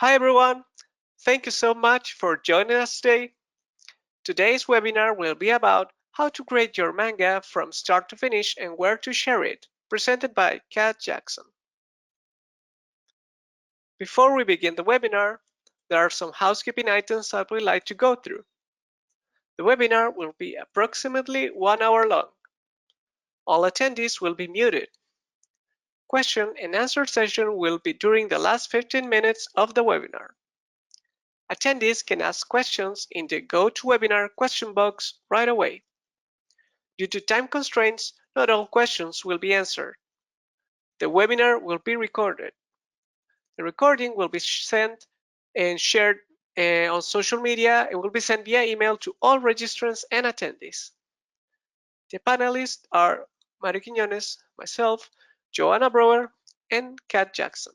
Hi everyone, thank you so much for joining us today. Today's webinar will be about how to create your manga from start to finish and where to share it, presented by Kat Jackson. Before we begin the webinar, there are some housekeeping items that we'd like to go through. The webinar will be approximately 1 hour long. All attendees will be muted. Question and answer session will be during the last 15 minutes of the webinar. Attendees can ask questions in the GoToWebinar question box right away. Due to time constraints, not all questions will be answered. The webinar will be recorded. The recording will be sent and shared on social media and will be sent via email to all registrants and attendees. The panelists are Mario Quiñones, myself, Joanna Brower, and Kat Jackson.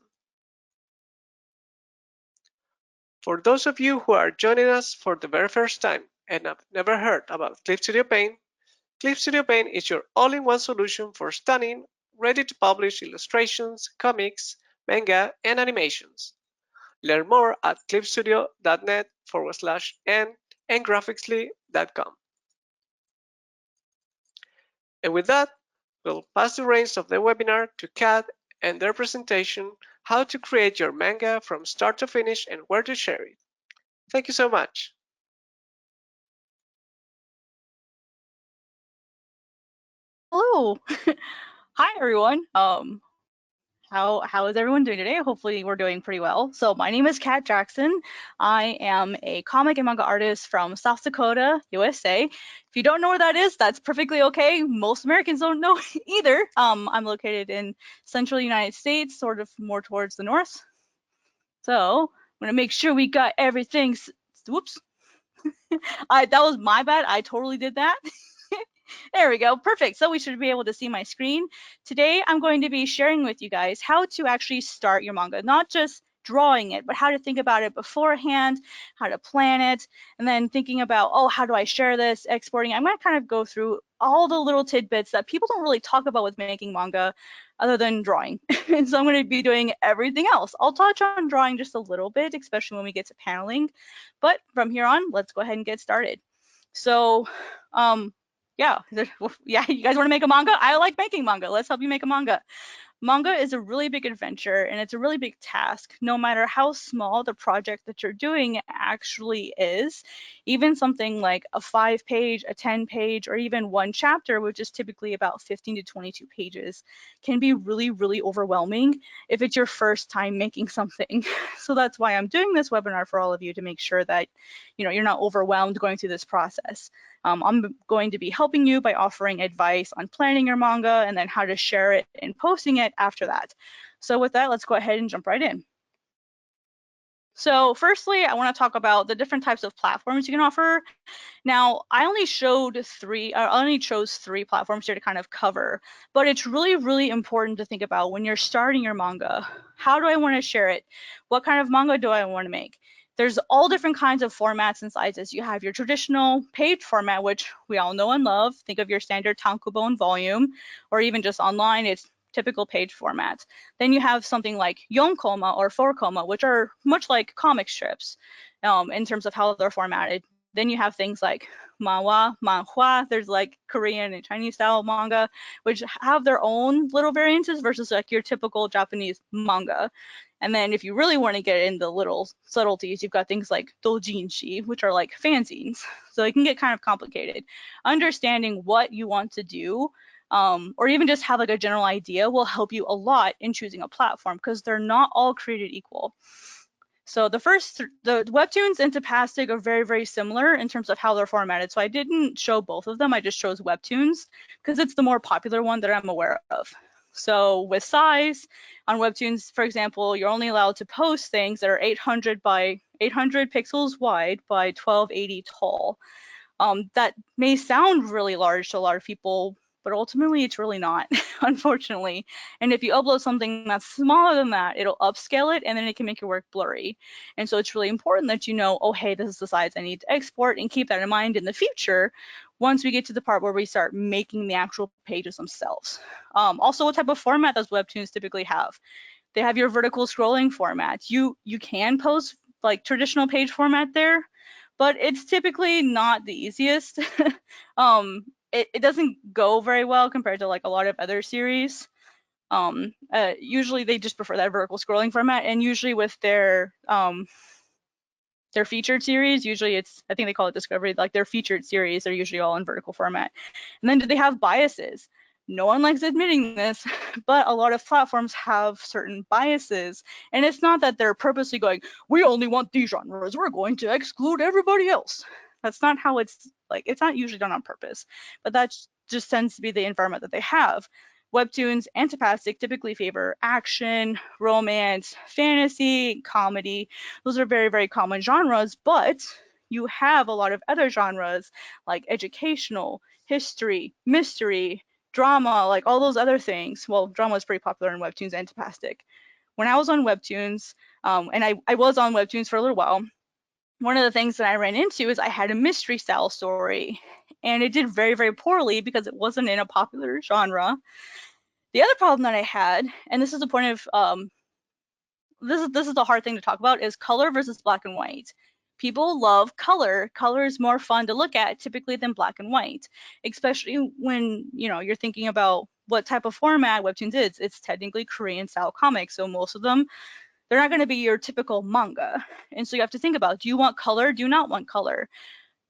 For those of you who are joining us for the very first time and have never heard about Clip Studio Paint, Clip Studio Paint is your all-in-one solution for stunning, ready-to-publish illustrations, comics, manga, and animations. Learn more at clipstudio.net/n and graphicly.com. And with that, we'll pass the reins of the webinar to Kat and their presentation, how to create your manga from start to finish and where to share it. Thank you so much. Hello. Hi everyone. How is everyone doing today? Hopefully we're doing pretty well. So my name is Kat Jackson. I am a comic and manga artist from South Dakota, USA. If you don't know where that is, that's perfectly okay. Most Americans don't know either. I'm located in central United States, sort of more towards the north. So I'm gonna make sure we got everything. Whoops. That was my bad. I totally did that. There we go. Perfect. So we should be able to see my screen. Today, I'm going to be sharing with you guys how to actually start your manga, not just drawing it, but how to think about it beforehand, how to plan it, and then thinking about, oh, how do I share this, exporting. I'm going to kind of go through all the little tidbits that people don't really talk about with making manga other than drawing. And so I'm going to be doing everything else. I'll touch on drawing just a little bit, especially when we get to paneling. But from here on, let's go ahead and get started. So, yeah, you guys want to make a manga? I like making manga. Let's help you make a manga. Manga is a really big adventure and it's a really big task, no matter how small the project that you're doing actually is. Even something like a 5-page, a 10-page, or even one chapter, which is typically about 15 to 22 pages, can be really, really overwhelming if it's your first time making something. So that's why I'm doing this webinar for all of you, to make sure that you're not overwhelmed going through this process. I'm going to be helping you by offering advice on planning your manga and then how to share it and posting it after that. So with that, let's go ahead and jump right in. So firstly, I want to talk about the different types of platforms you can offer. Now, I only chose 3 platforms here to kind of cover, but it's really, really important to think about when you're starting your manga. How do I want to share it? What kind of manga do I want to make? There's all different kinds of formats and sizes. You have your traditional page format, which we all know and love. Think of your standard tankobon volume, or even just online, it's typical page formats. Then you have something like yonkoma or 4-koma, which are much like comic strips in terms of how they're formatted. Then you have things like manhwa, manhwa. There's like Korean and Chinese style manga, which have their own little variances versus like your typical Japanese manga. And then if you really want to get in the little subtleties, you've got things like doujinshi, which are like fanzines. So it can get kind of complicated. Understanding what you want to do, or even just have like a general idea, will help you a lot in choosing a platform, because they're not all created equal. So the webtoons and Tapastic are very, very similar in terms of how they're formatted. So I didn't show both of them. I just chose webtoons because it's the more popular one that I'm aware of. So with size on webtoons, for example, you're only allowed to post things that are 800 by 800 pixels wide by 1280 tall. That may sound really large to a lot of people, but ultimately it's really not, unfortunately. And if you upload something that's smaller than that, it'll upscale it and then it can make your work blurry. And so it's really important that you know, oh, hey, this is the size I need to export, and keep that in mind in the future once we get to the part where we start making the actual pages themselves. Also, what type of format does webtoons typically have? They have your vertical scrolling format. You can post like traditional page format there, but it's typically not the easiest. It doesn't go very well compared to like a lot of other series. Usually they just prefer that vertical scrolling format, and usually with their featured series, usually I think they call it Discovery, like their featured series, they're usually all in vertical format. And then do they have biases? No one likes admitting this, but a lot of platforms have certain biases. And it's not that they're purposely going, we only want these genres, we're going to exclude everybody else. That's not how it's like, it's not usually done on purpose, but that just tends to be the environment that they have. Webtoons and Tapastic typically favor action, romance, fantasy, comedy. Those are very, very common genres, but you have a lot of other genres like educational, history, mystery, drama, like all those other things. Well, drama is pretty popular in Webtoons and Tapastic. When I was on Webtoons, and I was on Webtoons for a little while, one of the things that I ran into is I had a mystery style story, and it did very, very poorly because it wasn't in a popular genre. The other problem that I had, and this is the point of this is the hard thing to talk about, is color versus black and white. People love color. Color is more fun to look at typically than black and white, especially when you're thinking about what type of format Webtoons is. It's technically Korean style comics, so most of them, they're not going to be your typical manga. And so you have to think about, do you want color? Do you not want color?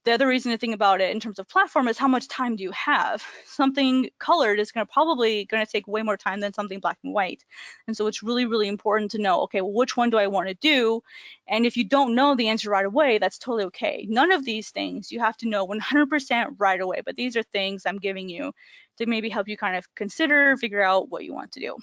The other reason to think about it in terms of platform is how much time do you have? Something colored is probably going to take way more time than something black and white. And so it's really, really important to know, okay, well, which one do I want to do? And if you don't know the answer right away, that's totally okay. None of these things you have to know 100% right away, but these are things I'm giving you to maybe help you kind of consider, figure out what you want to do.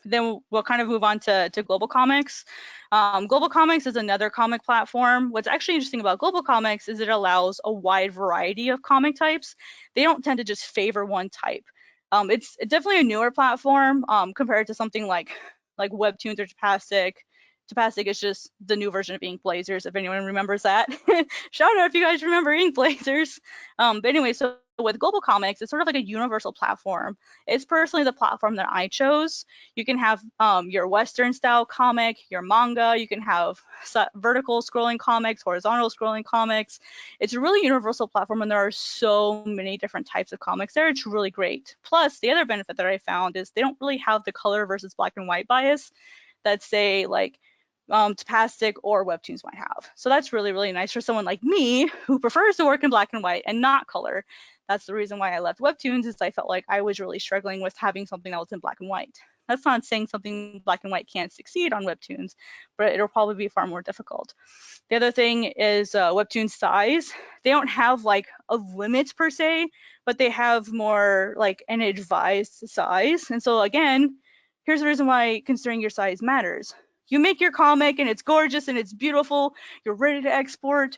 Then we'll kind of move on to GlobalComix. GlobalComix is another comic platform. What's actually interesting about GlobalComix is it allows a wide variety of comic types. They don't tend to just favor one type. It's definitely a newer platform compared to something like Webtoons or Tapastic. Tapastic is just the new version of Ink Blazers, if anyone remembers that. Shout out if you guys remember Ink Blazers. But anyway, so with GlobalComix, it's sort of like a universal platform. It's personally the platform that I chose. You can have your Western style comic, your manga, you can have vertical scrolling comics, horizontal scrolling comics. It's a really universal platform, and there are so many different types of comics there. It's really great. Plus, the other benefit that I found is they don't really have the color versus black and white bias that, say, like Tapastic or Webtoons might have. So that's really, really nice for someone like me who prefers to work in black and white and not color. That's the reason why I left Webtoons, is I felt like I was really struggling with having something that was in black and white. That's not saying something black and white can't succeed on Webtoons, but it'll probably be far more difficult. The other thing is Webtoon size. They don't have like a limit per se, but they have more like an advised size. And so again, here's the reason why considering your size matters. You make your comic and it's gorgeous and it's beautiful, you're ready to export,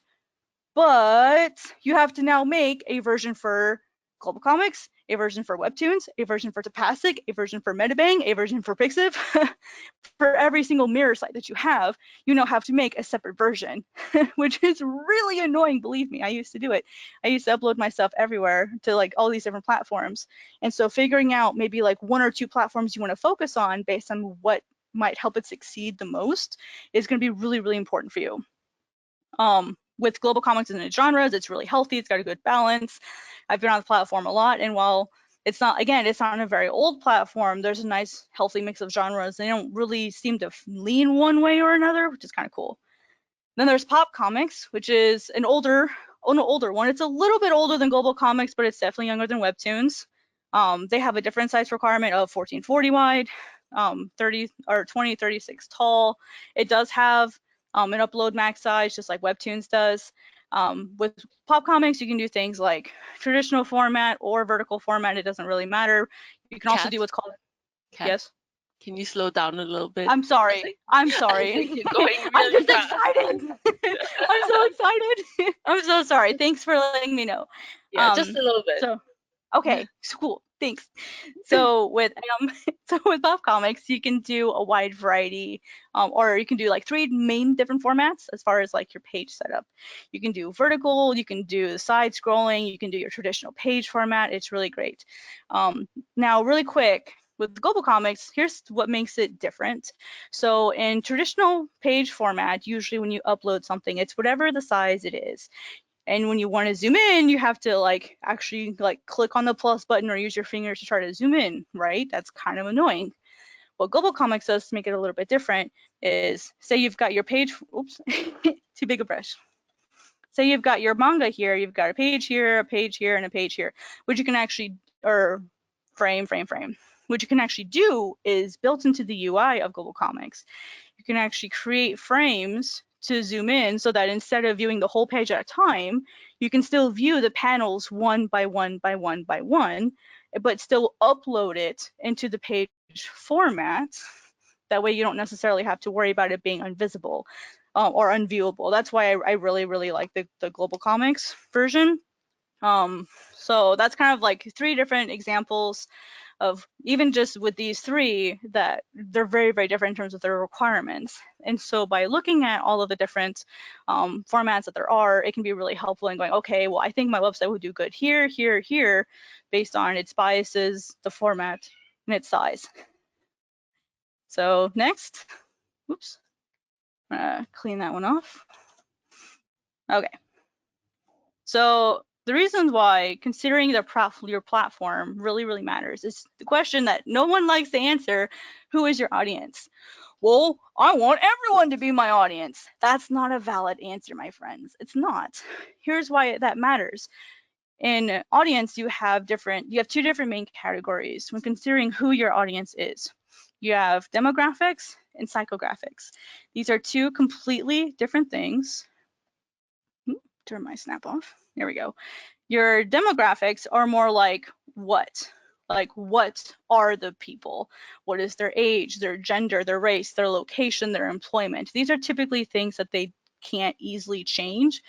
but you have to now make a version for GlobalComix, a version for Webtoons, a version for Tapastic, a version for Metabang, a version for Pixiv. For every single mirror site that you have, you now have to make a separate version, which is really annoying, believe me. I used to do it. I used to upload my stuff everywhere to like all these different platforms. And so figuring out maybe like one or two platforms you want to focus on based on what might help it succeed the most is going to be really, really important for you. With GlobalComix and its genres, it's really healthy. It's got a good balance. I've been on the platform a lot, and while it's not a very old platform, there's a nice, healthy mix of genres. They don't really seem to lean one way or another, which is kind of cool. Then there's PopComix, which is an older one. It's a little bit older than GlobalComix, but it's definitely younger than Webtoons. They have a different size requirement of 1440 wide, 30 or 2036 tall. It does have an upload max size, just like Webtoons does. With PopComix, you can do things like traditional format or vertical format. It doesn't really matter. You can also do what's called. Yes. Can you slow down a little bit? I'm sorry. I'm sorry. I think you're going really I'm just fast. excited. I'm so excited. I'm so sorry. Thanks for letting me know. Yeah, just a little bit. So, okay, cool. Thanks. So with PopComix, you can do a wide variety, or you can do like 3 main different formats as far as like your page setup. You can do vertical, you can do side scrolling, you can do your traditional page format. It's really great. Now, really quick, with GlobalComix, here's what makes it different. So in traditional page format, usually when you upload something, it's whatever the size it is. And when you want to zoom in, you have to like actually like click on the plus button or use your fingers to try to zoom in, right? That's kind of annoying. What GlobalComix does to make it a little bit different is, say you've got your page, oops, too big a brush. Say you've got your manga here, you've got a page here, and a page here, which you can actually, or frame. What you can actually do is built into the UI of GlobalComix, you can actually create frames to zoom in so that instead of viewing the whole page at a time, you can still view the panels one by one by one by one, but still upload it into the page format. That way you don't necessarily have to worry about it being invisible or unviewable. That's why I really, really like the GlobalComix version. So that's kind of like 3 different examples of, even just with these 3, that they're very, very different in terms of their requirements. And so by looking at all of the different formats that there are, it can be really helpful in going, okay, well, I think my website would do good here, here, here, based on its biases, the format, and its size. So next, oops, clean that one off. Okay. So the reasons why considering your platform really, really matters is the question that no one likes to answer: who is your audience? Well, I want everyone to be my audience. That's not a valid answer, my friends. It's not. Here's why that matters. In audience, you have 2 different main categories when considering who your audience is. You have demographics and psychographics. These are 2 completely different things. Turn my snap off. There we go. Your demographics are more like what? Like, what are the people? What is their age, their gender, their race, their location, their employment? These are typically things that they can't easily change,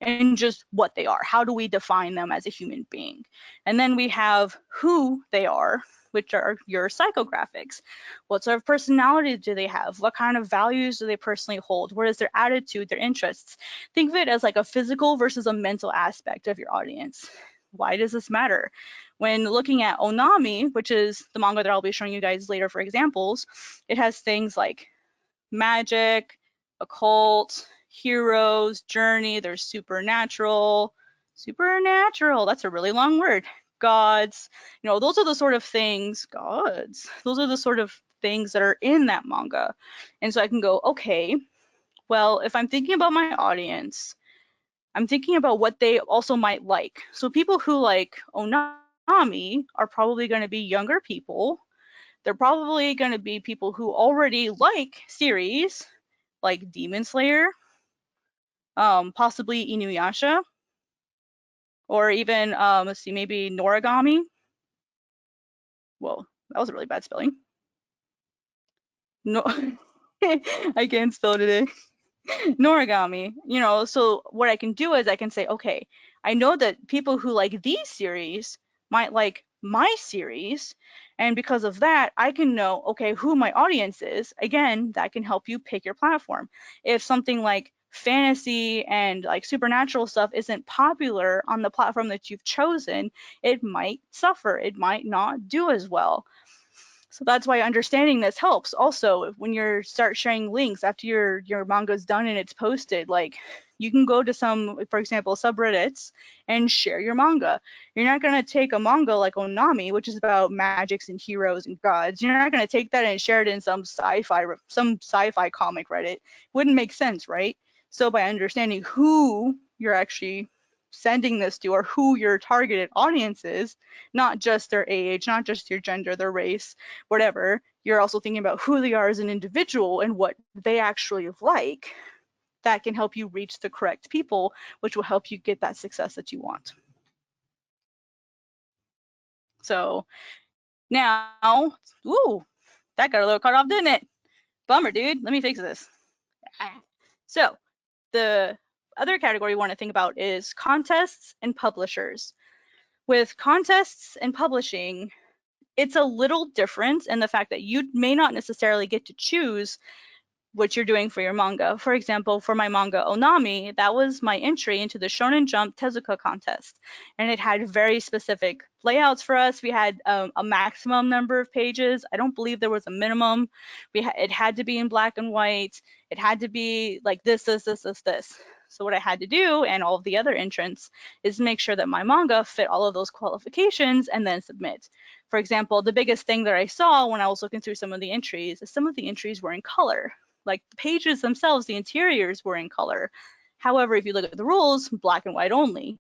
and just what they are. How do we define them as a human being? And then we have who they are, which are your psychographics. What sort of personality do they have? What kind of values do they personally hold? What is their attitude, their interests? Think of it as like a physical versus a mental aspect of your audience. Why does this matter? When looking at Onami, which is the manga that I'll be showing you guys later for examples, it has things like magic, occult, heroes, journey, there's supernatural, that's a really long word, gods, those are the sort of things, those are the sort of things that are in that manga. And so I can go, okay, well, if I'm thinking about my audience, I'm thinking about what they also might like. So people who like Onami are probably going to be younger people. They're probably going to be people who already like series like Demon Slayer, possibly Inuyasha, or even, let's see, maybe Noragami. Whoa, that was a really bad spelling. No, I can't spell today. Noragami, so what I can do is I can say, okay, I know that people who like these series might like my series, and because of that, I can know, okay, who my audience is. Again, that can help you pick your platform. If something like fantasy and like supernatural stuff isn't popular on the platform that you've chosen, it might suffer. It might not do as well. So that's why understanding this helps. Also, when you start sharing links after your manga's done and it's posted, like you can go to some, for example, subreddits and share your manga. You're not going to take a manga like Onami, which is about magics and heroes and gods. You're not going to take that and share it in some sci-fi comic Reddit. Wouldn't make sense, right? So by understanding who you're actually sending this to or who your targeted audience is, not just their age, not just your gender, their race, whatever, you're also thinking about who they are as an individual and what they actually like. That can help you reach the correct people, which will help you get that success that you want. So now, ooh, that got a little cut off, didn't it? Bummer, dude. Let me fix this. So the other category you want to think about is contests and publishers. With contests and publishing, it's a little different in the fact that you may not necessarily get to choose what you're doing for your manga. For example, for my manga Onami, that was my entry into the Shonen Jump Tezuka contest. And it had very specific layouts for us. We had a maximum number of pages. I don't believe there was a minimum. It had to be in black and white. It had to be like this. So what I had to do, and all of the other entrants, is make sure that my manga fit all of those qualifications and then submit. For example, the biggest thing that I saw when I was looking through some of the entries is some of the entries were in color. Like the pages themselves, the interiors were in color. However, if you look at the rules, black and white only.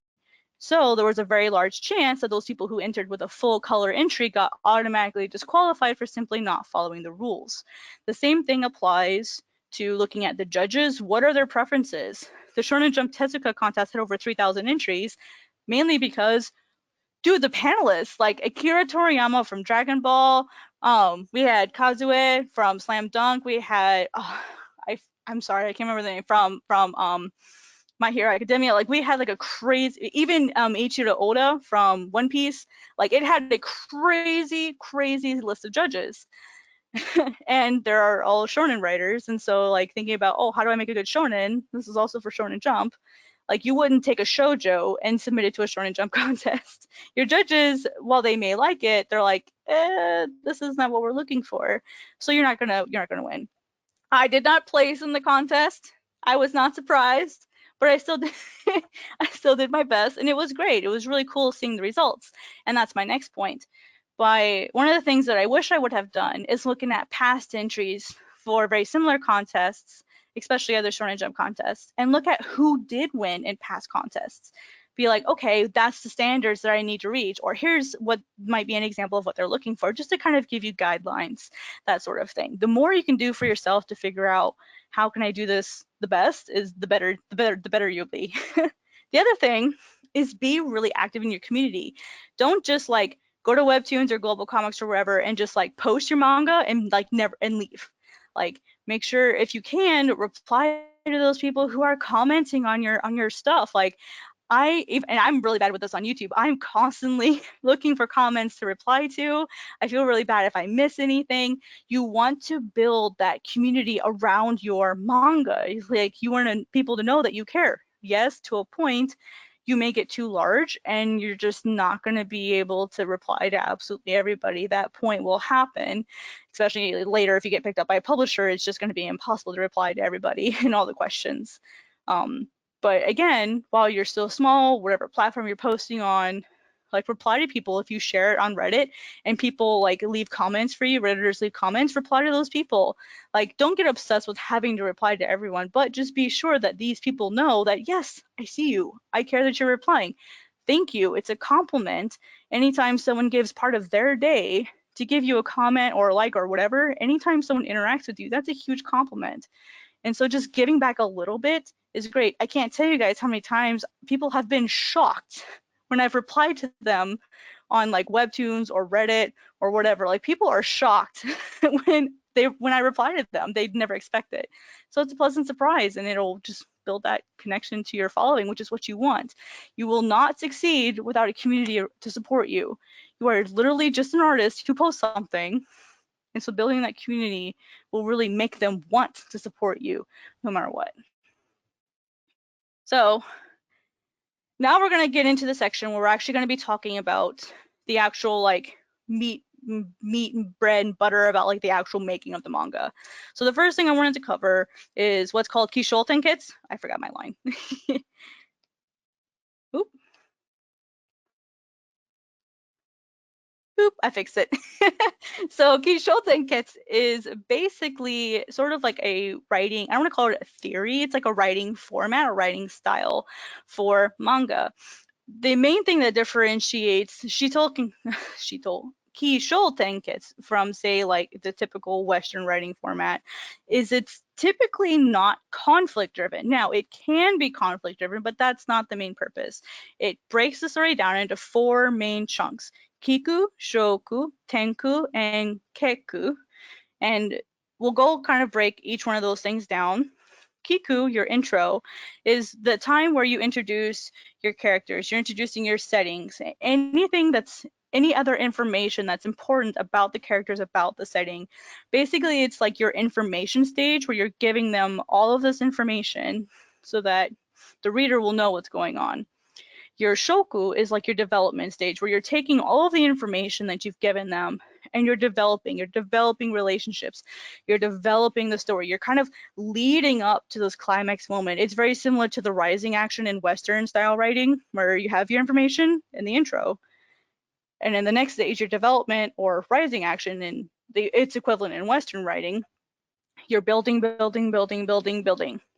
So there was a very large chance that those people who entered with a full color entry got automatically disqualified for simply not following the rules. The same thing applies to looking at the judges. What are their preferences? The Shonen Jump Tezuka contest had over 3,000 entries, mainly because, dude, the panelists, like Akira Toriyama from Dragon Ball, we had Kazue from Slam Dunk, we had, I'm sorry, I can't remember the name, from My Hero Academia. Like we had like a crazy, even Ichiro Oda from One Piece, like it had a crazy list of judges. And there are all shonen writers, and so like thinking about, oh, how do I make a good shonen? This is also for Shonen Jump. Like you wouldn't take a shoujo and submit it to a Shonen Jump contest. Your judges, while they may like it, they're like, this is not what we're looking for. So you're not gonna win. I did not place in the contest. I was not surprised, but I still did, I still did my best, and it was great. It was really cool seeing the results, and that's my next point. One of the things that I wish I would have done is looking at past entries for very similar contests, especially other Shonen Jump contests, and look at who did win in past contests. Be like, okay, that's the standards that I need to reach, or here's what might be an example of what they're looking for, just to kind of give you guidelines, that sort of thing. The more you can do for yourself to figure out how can I do this the best, is the better you'll be. The other thing is be really active in your community. Don't just like go to Webtoons or GlobalComix or wherever and just like post your manga and like never and leave. Like make sure, if you can, reply to those people who are commenting on your stuff. Like and I'm really bad with this on YouTube. I'm constantly looking for comments to reply to. I feel really bad if I miss anything. You want to build that community around your manga. Like you want people to know that you care. Yes, to a point. You may get too large and you're just not going to be able to reply to absolutely everybody. That point will happen, especially later if you get picked up by a publisher. It's just going to be impossible to reply to everybody and all the questions. But again, while you're still small, whatever platform you're posting on, like reply to people. If you share it on Reddit and people like leave comments for you, Redditors leave comments, reply to those people. Like don't get obsessed with having to reply to everyone, but just be sure that these people know that, yes, I see you. I care that you're replying. Thank you. It's a compliment. Anytime someone gives part of their day to give you a comment or a like or whatever, anytime someone interacts with you, that's a huge compliment. And so just giving back a little bit is great. I can't tell you guys how many times people have been shocked when I've replied to them on like Webtoons or Reddit or whatever. Like people are shocked when I reply to them. They'd never expect it. So it's a pleasant surprise, and it'll just build that connection to your following, which is what you want. You will not succeed without a community to support you. You are literally just an artist who posts something. And so building that community will really make them want to support you no matter what. So now we're going to get into the section where we're actually going to be talking about the actual like meat and bread and butter about like the actual making of the manga. So the first thing I wanted to cover is what's called Kisholten kits. I forgot my line. Oop. Boop, I fixed it. So Kisholten kits is basically sort of like a writing, I don't want to call it a theory, it's like a writing format or writing style for manga. The main thing that differentiates Kisholten kits from, say, like the typical Western writing format is it's typically not conflict driven. Now, it can be conflict driven, but that's not the main purpose. It breaks the story down into 4 main chunks: Kiku, Shoku, Tenku, and Keku. And we'll go kind of break each one of those things down. Kiku, your intro, is the time where you introduce your characters. You're introducing your settings, anything that's any other information that's important about the characters, about the setting. Basically, it's like your information stage where you're giving them all of this information so that the reader will know what's going on. Your shoku is like your development stage where you're taking all of the information that you've given them and you're developing relationships, you're developing the story, you're kind of leading up to this climax moment. It's very similar to the rising action in Western style writing where you have your information in the intro. And in the next stage, your development or rising action in its equivalent in Western writing, you're building,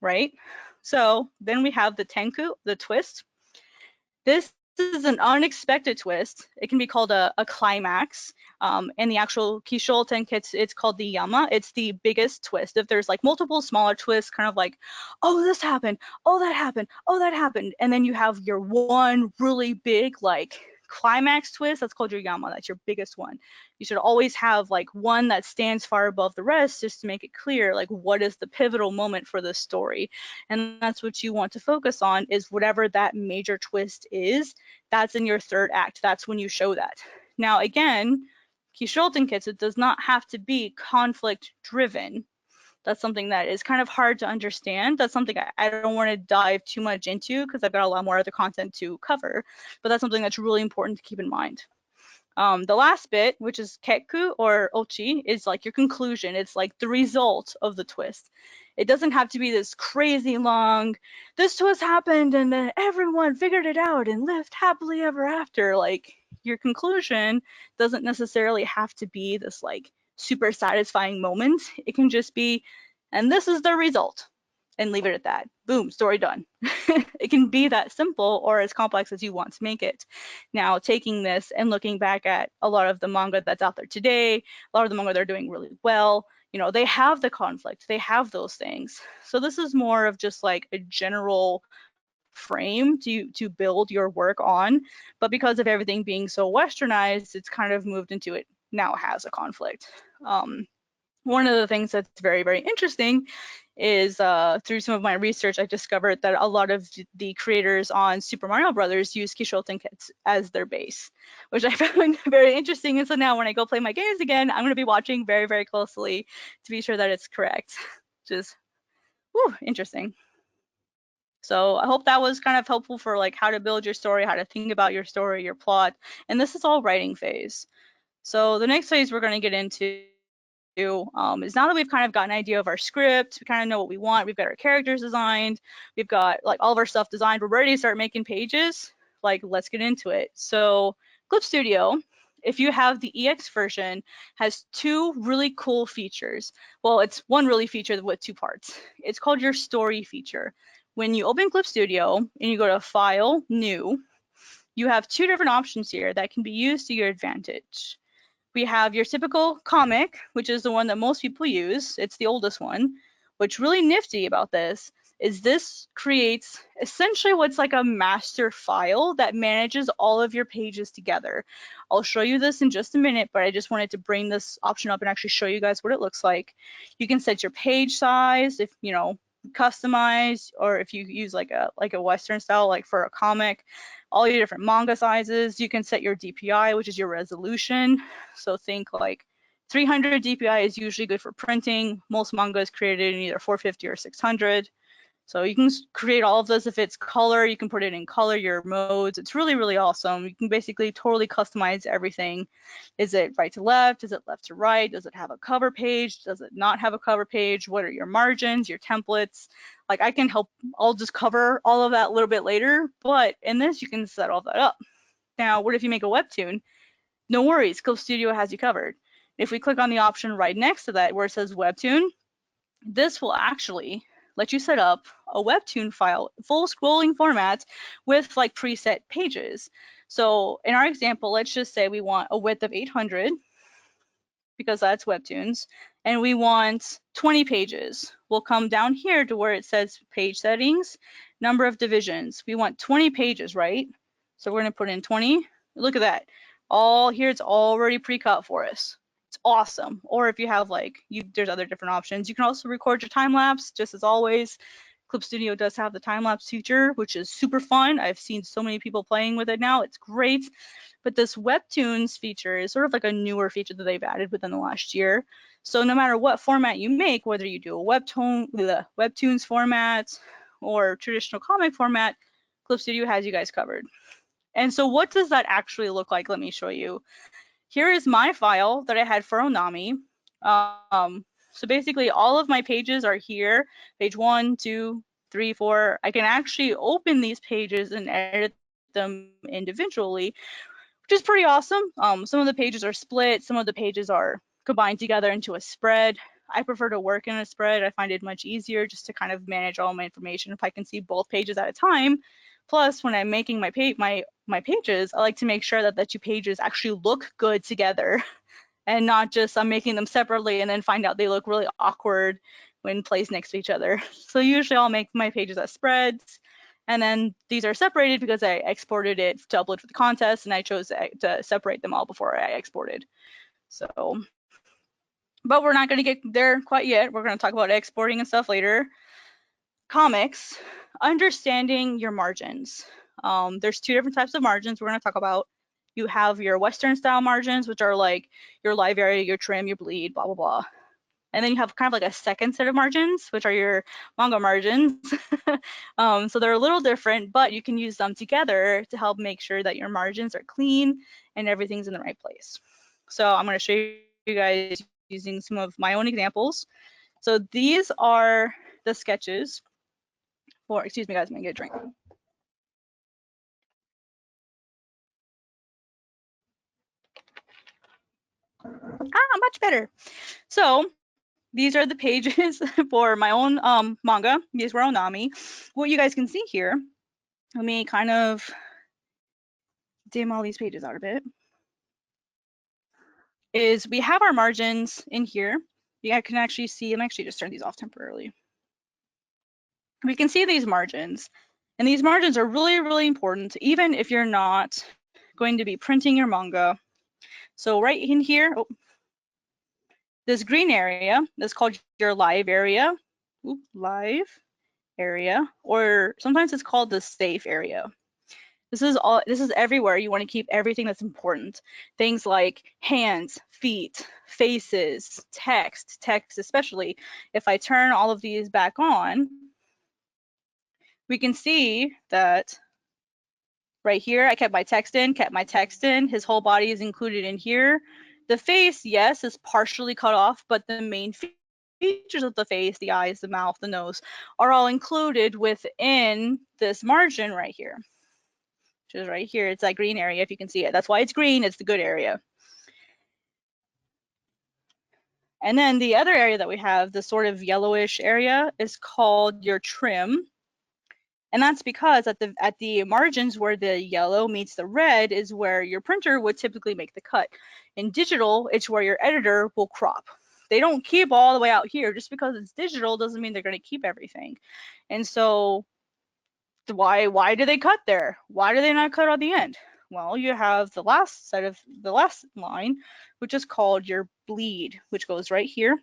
right? So then we have the tenku, the twist. This is an unexpected twist. It can be called a climax. In the actual Kishol Tenketsu, it's called the Yama. It's the biggest twist. If there's like multiple smaller twists, kind of like, oh, this happened, oh, that happened, oh, that happened. And then you have your one really big like climax twist, that's called your Yama. That's your biggest one. You should always have like one that stands far above the rest just to make it clear like what is the pivotal moment for this story. And that's what you want to focus on, is whatever that major twist is, that's in your third act. That's when you show that. Now again, Kishol Tenketsu, it does not have to be conflict driven. That's something that is kind of hard to understand. That's something I don't want to dive too much into because I've got a lot more other content to cover, but that's something that's really important to keep in mind. The last bit, which is kekku or ochi, is like your conclusion. It's like the result of the twist. It doesn't have to be this crazy long, this twist happened and then everyone figured it out and lived happily ever after. Like your conclusion doesn't necessarily have to be this like super satisfying moment. It can just be, and this is the result, and leave it at that. Boom, story done. It can be that simple or as complex as you want to make it. Now, taking this and looking back at a lot of the manga that's out there today, a lot of the manga they're doing really well, you know, they have the conflict, they have those things. So this is more of just like a general frame to build your work on, but because of everything being so westernized, it's kind of moved into it now has a conflict. One of the things that's very, very interesting is through some of my research, I discovered that a lot of the creators on Super Mario Brothers use Kishol Tenketsu as their base, which I found very interesting. And so now when I go play my games again, I'm going to be watching very, very closely to be sure that it's correct. Just, whew, interesting. So I hope that was kind of helpful for like how to build your story, how to think about your story, your plot. And this is all writing phase. So the next phase we're going to get into is now that we've kind of got an idea of our script, we kind of know what we want, we've got our characters designed, we've got like all of our stuff designed, we're ready to start making pages, like let's get into it. So Clip Studio, if you have the EX version, has two really cool features. Well, it's one really feature with two parts. It's called your story feature. When you open Clip Studio and you go to File, New, you have two different options here that can be used to your advantage. We have your typical comic, which is the one that most people use. It's the oldest one. What's really nifty about this is this creates essentially what's like a master file that manages all of your pages together. I'll show you this in just a minute, but I just wanted to bring this option up and actually show you guys what it looks like. You can set your page size if, you know, customize, or if you use like a Western style, like for a comic, all your different manga sizes. You can set your DPI, which is your resolution. So think like 300 DPI is usually good for printing. Most manga is created in either 450 or 600. So you can create all of this. If it's color, you can put it in color, your modes. It's really, really awesome. You can basically totally customize everything. Is it right to left? Is it left to right? Does it have a cover page? Does it not have a cover page? What are your margins, your templates? Like I can help, I'll just cover all of that a little bit later, but in this, you can set all that up. Now, what if you make a webtoon? No worries, Clip Studio has you covered. If we click on the option right next to that where it says webtoon, this will actually let you set up a webtoon file, full scrolling format with like preset pages. So in our example, let's just say we want a width of 800 because that's webtoons, and we want 20 pages. We'll come down here to where it says page settings, number of divisions. We want 20 pages, right? So we're gonna put in 20. Look at that. All here, it's already pre-cut for us. It's awesome. Or if you have like, there's other different options. You can also record your time lapse, just as always. Clip Studio does have the time-lapse feature, which is super fun. I've seen so many people playing with it now. It's great. But this Webtoons feature is sort of like a newer feature that they've added within the last year. So no matter what format you make, whether you do a Webtoons format or traditional comic format, Clip Studio has you guys covered. And so what does that actually look like? Let me show you. Here is my file that I had for Onami. So basically all of my pages are here, page 1, 2, 3, 4. I can actually open these pages and edit them individually, which is pretty awesome. Some of the pages are split, some of the pages are combined together into a spread. I prefer to work in a spread. I find it much easier just to kind of manage all my information if I can see both pages at a time. Plus, when I'm making my pages, I like to make sure that the 2 pages actually look good together and not just I'm making them separately and then find out they look really awkward when placed next to each other. So usually I'll make my pages as spreads, and then these are separated because I exported it to upload for the contest, and I chose to separate them all before I exported. So, but we're not going to get there quite yet. We're going to talk about exporting and stuff later. Comics, understanding your margins. There's 2 different types of margins we're going to talk about. You have your Western style margins, which are like your live area, your trim, your bleed, blah, blah, blah. And then you have kind of like a second set of margins, which are your manga margins. So they're a little different, but you can use them together to help make sure that your margins are clean and everything's in the right place. So I'm going to show you guys using some of my own examples. So these are the sketches for, excuse me guys, I'm going to get a drink. Much better. So these are the pages for my own manga. These were Onami. What you guys can see here, let me kind of dim all these pages out a bit, is we have our margins in here. You guys can actually see, let me actually just turn these off temporarily. We can see these margins, and these margins are really, really important, even if you're not going to be printing your manga. So right in here, this green area is called your live area. Live area, or sometimes it's called the safe area. This is everywhere. You want to keep everything that's important. Things like hands, feet, faces, text especially. If I turn all of these back on, we can see that right here, I kept my text in, his whole body is included in here. The face, yes, is partially cut off, but the main features of the face, the eyes, the mouth, the nose, are all included within this margin right here, which is right here. It's that green area, if you can see it. That's why it's green, it's the good area. And then the other area that we have, the sort of yellowish area, is called your trim. And that's because at the margins where the yellow meets the red is where your printer would typically make the cut. In digital, it's where your editor will crop. They don't keep all the way out here. Just because it's digital doesn't mean they're going to keep everything. And so why do they cut there? Why do they not cut on the end? Well, you have the last line, which is called your bleed, which goes right here.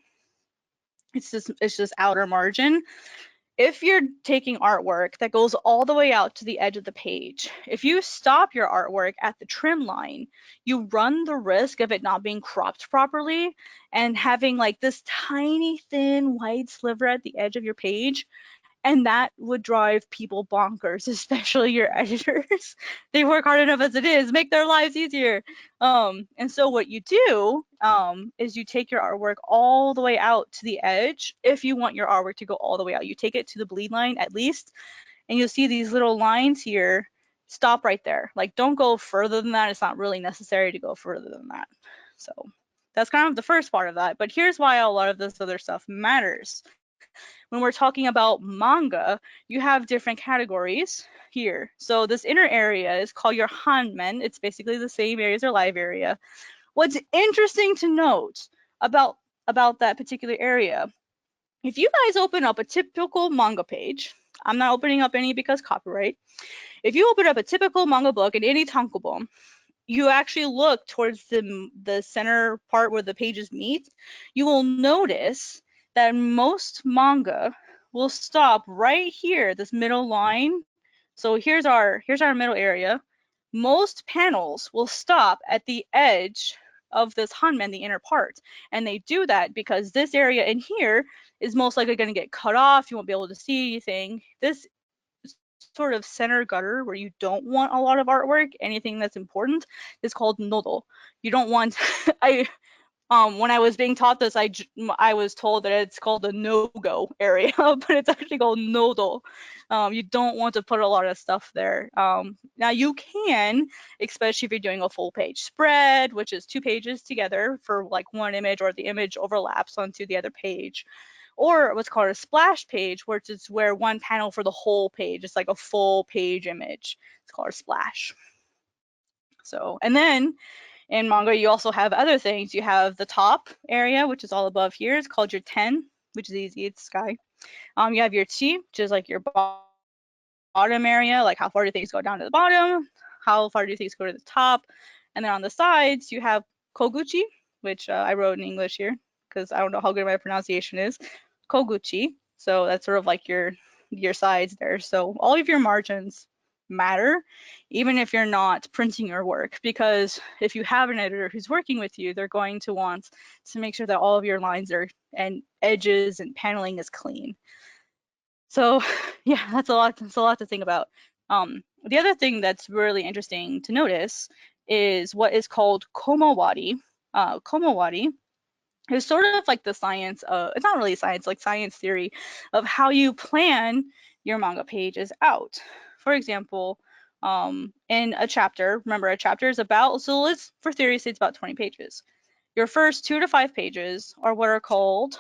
It's this outer margin. If you're taking artwork that goes all the way out to the edge of the page, if you stop your artwork at the trim line, you run the risk of it not being cropped properly and having like this tiny thin white sliver at the edge of your page. And that would drive people bonkers, especially your editors. They work hard enough as it is, make their lives easier. And so what you do is you take your artwork all the way out to the edge. If you want your artwork to go all the way out, you take it to the bleed line at least, and you'll see these little lines here. Stop right there. Like, don't go further than that. It's not really necessary to go further than that. So that's kind of the first part of that. But here's why a lot of this other stuff matters. When we're talking about manga, you have different categories here. So this inner area is called your hanmen. It's basically the same area as your live area. What's interesting to note about that particular area, if you guys open up a typical manga page, I'm not opening up any because copyright. If you open up a typical manga book in any tankobon, you actually look towards the center part where the pages meet, you will notice that most manga will stop right here, this middle line. So here's our middle area. Most panels will stop at the edge of this hanmen, the inner part. And they do that because this area in here is most likely going to get cut off. You won't be able to see anything. This sort of center gutter where you don't want a lot of artwork, anything that's important, is called nodo. You don't want, when I was being taught this, I was told that it's called the no-go area, but it's actually called nodo. You don't want to put a lot of stuff there. Now you can, especially if you're doing a full page spread, which is 2 pages together for like one image, or the image overlaps onto the other page, or what's called a splash page, which is where one panel for the whole page, it's like a full page image. It's called a splash. So, and then in manga, you also have other things. You have the top area, which is all above here. It's called your ten, which is easy. It's sky. You have your chi, which is like your bottom area. Like how far do things go down to the bottom? How far do things go to the top? And then on the sides, you have koguchi, which I wrote in English here because I don't know how good my pronunciation is. Koguchi. So that's sort of like your sides there. So all of your margins matter, even if you're not printing your work, because if you have an editor who's working with you, they're going to want to make sure that all of your lines are and edges and paneling is clean. So yeah, that's a lot to think about. The other thing that's really interesting to notice is what is called komawari. Komawari is sort of like the science of, it's not really science, like science theory of how you plan your manga pages out. For example, in a chapter, remember a chapter is about, so let's, for theory, say it's about 20 pages. Your first 2 to 5 pages are what are called,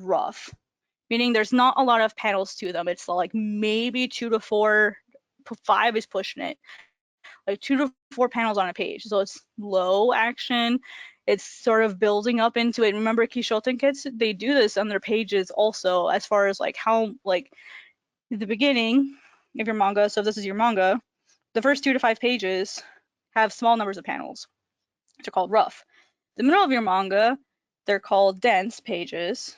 rough, meaning there's not a lot of panels to them. It's like maybe 2 to 4, 5 is pushing it. Like 2 to 4 panels on a page. So it's low action. It's sort of building up into it. Remember Kishoten Kids, they do this on their pages also, as far as like how, like the beginning of your manga. So if this is your manga, the first 2 to 5 pages have small numbers of panels, which are called rough. The middle of your manga, they're called dense pages.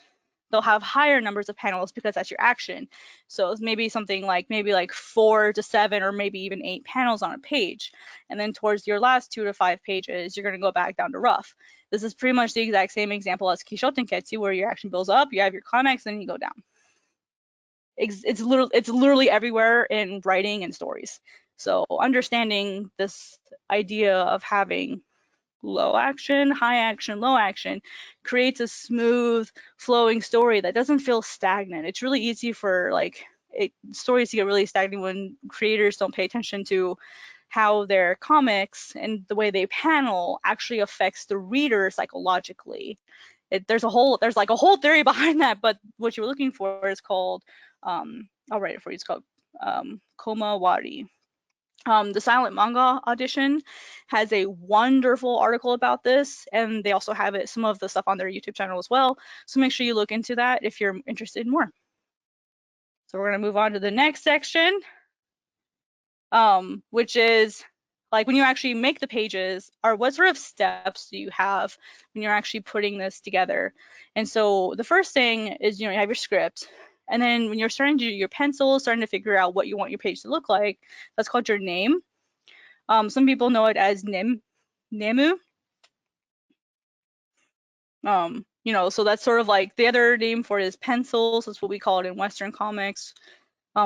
They'll have higher numbers of panels because that's your action. So it's maybe something like 4 to 7 or maybe even 8 panels on a page. And then towards your last 2 to 5 pages, you're going to go back down to rough. This is pretty much the exact same example as Kishoten Ketsu, where your action builds up, you have your climax, then you go down. It's literally everywhere in writing and stories. So understanding this idea of having low action, high action, low action creates a smooth flowing story that doesn't feel stagnant. It's really easy for stories to get really stagnant when creators don't pay attention to how their comics and the way they panel actually affects the reader psychologically. There's like a whole theory behind that, but what you're looking for is called, I'll write it for you, it's called komawari. The Silent Manga Audition has a wonderful article about this, and they also have some of the stuff on their YouTube channel as well. So make sure you look into that if you're interested in more. So we're going to move on to the next section, which is like when you actually make the pages, or what sort of steps do you have when you're actually putting this together? And so the first thing is, you have your script. And then when you're starting to do your pencils, starting to figure out what you want your page to look like, that's called your name. Some people know it as nemu. So that's sort of like the other name for it is pencils. That's what we call it in Western comics.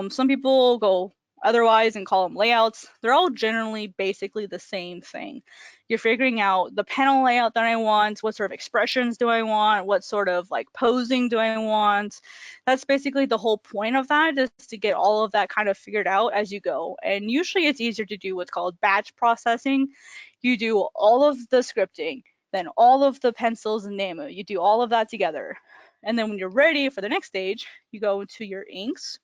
Some people go otherwise and call them layouts. They're all generally basically the same thing. You're figuring out the panel layout that I want, what sort of expressions do I want, what sort of like posing do I want. That's basically the whole point of that, is to get all of that kind of figured out as you go. And usually it's easier to do what's called batch processing. You do all of the scripting, then all of the pencils and nemu. You do all of that together. And then when you're ready for the next stage, you go to your inks.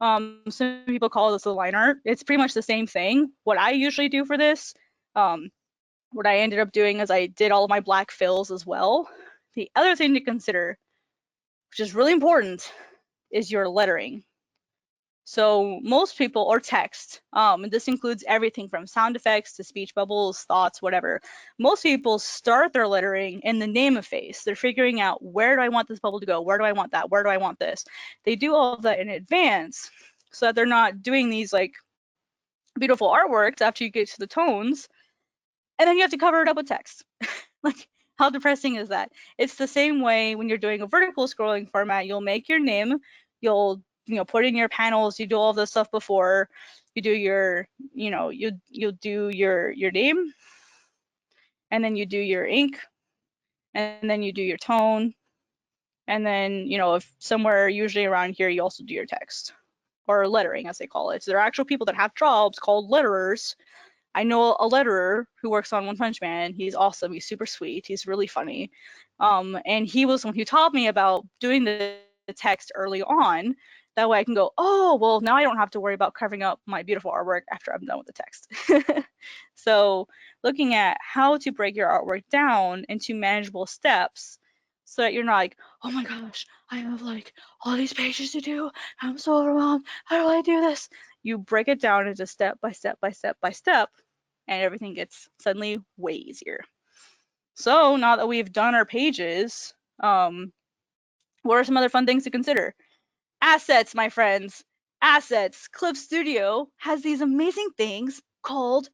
Some people call this a line art. It's pretty much the same thing. What I usually do for this, what I ended up doing is I did all of my black fills as well. The other thing to consider, which is really important, is your lettering. So most people, or text, and this includes everything from sound effects to speech bubbles, thoughts, whatever. Most people start their lettering in the name phase. They're figuring out, where do I want this bubble to go? Where do I want that? Where do I want this? They do all of that in advance so that they're not doing these like beautiful artworks after you get to the tones, and then you have to cover it up with text. Like, how depressing is that? It's the same way when you're doing a vertical scrolling format. You'll make your name, you'll put in your panels, you do all this stuff before you do your, you'll do your name, and then you do your ink, and then you do your tone, and then if somewhere usually around here you also do your text, or lettering as they call it. So there are actual people that have jobs called letterers. I know a letterer who works on One Punch Man. He's awesome. He's super sweet. He's really funny. And he was the one who taught me about doing the text early on. That way I can go, oh, well, now I don't have to worry about covering up my beautiful artwork after I'm done with the text. So looking at how to break your artwork down into manageable steps so that you're not like, oh my gosh, I have like all these pages to do. I'm so overwhelmed. How do I do this? You break it down into step by step by step by step, and everything gets suddenly way easier. So now that we've done our pages, what are some other fun things to consider? Assets, my friends. Assets. Clip Studio has these amazing things called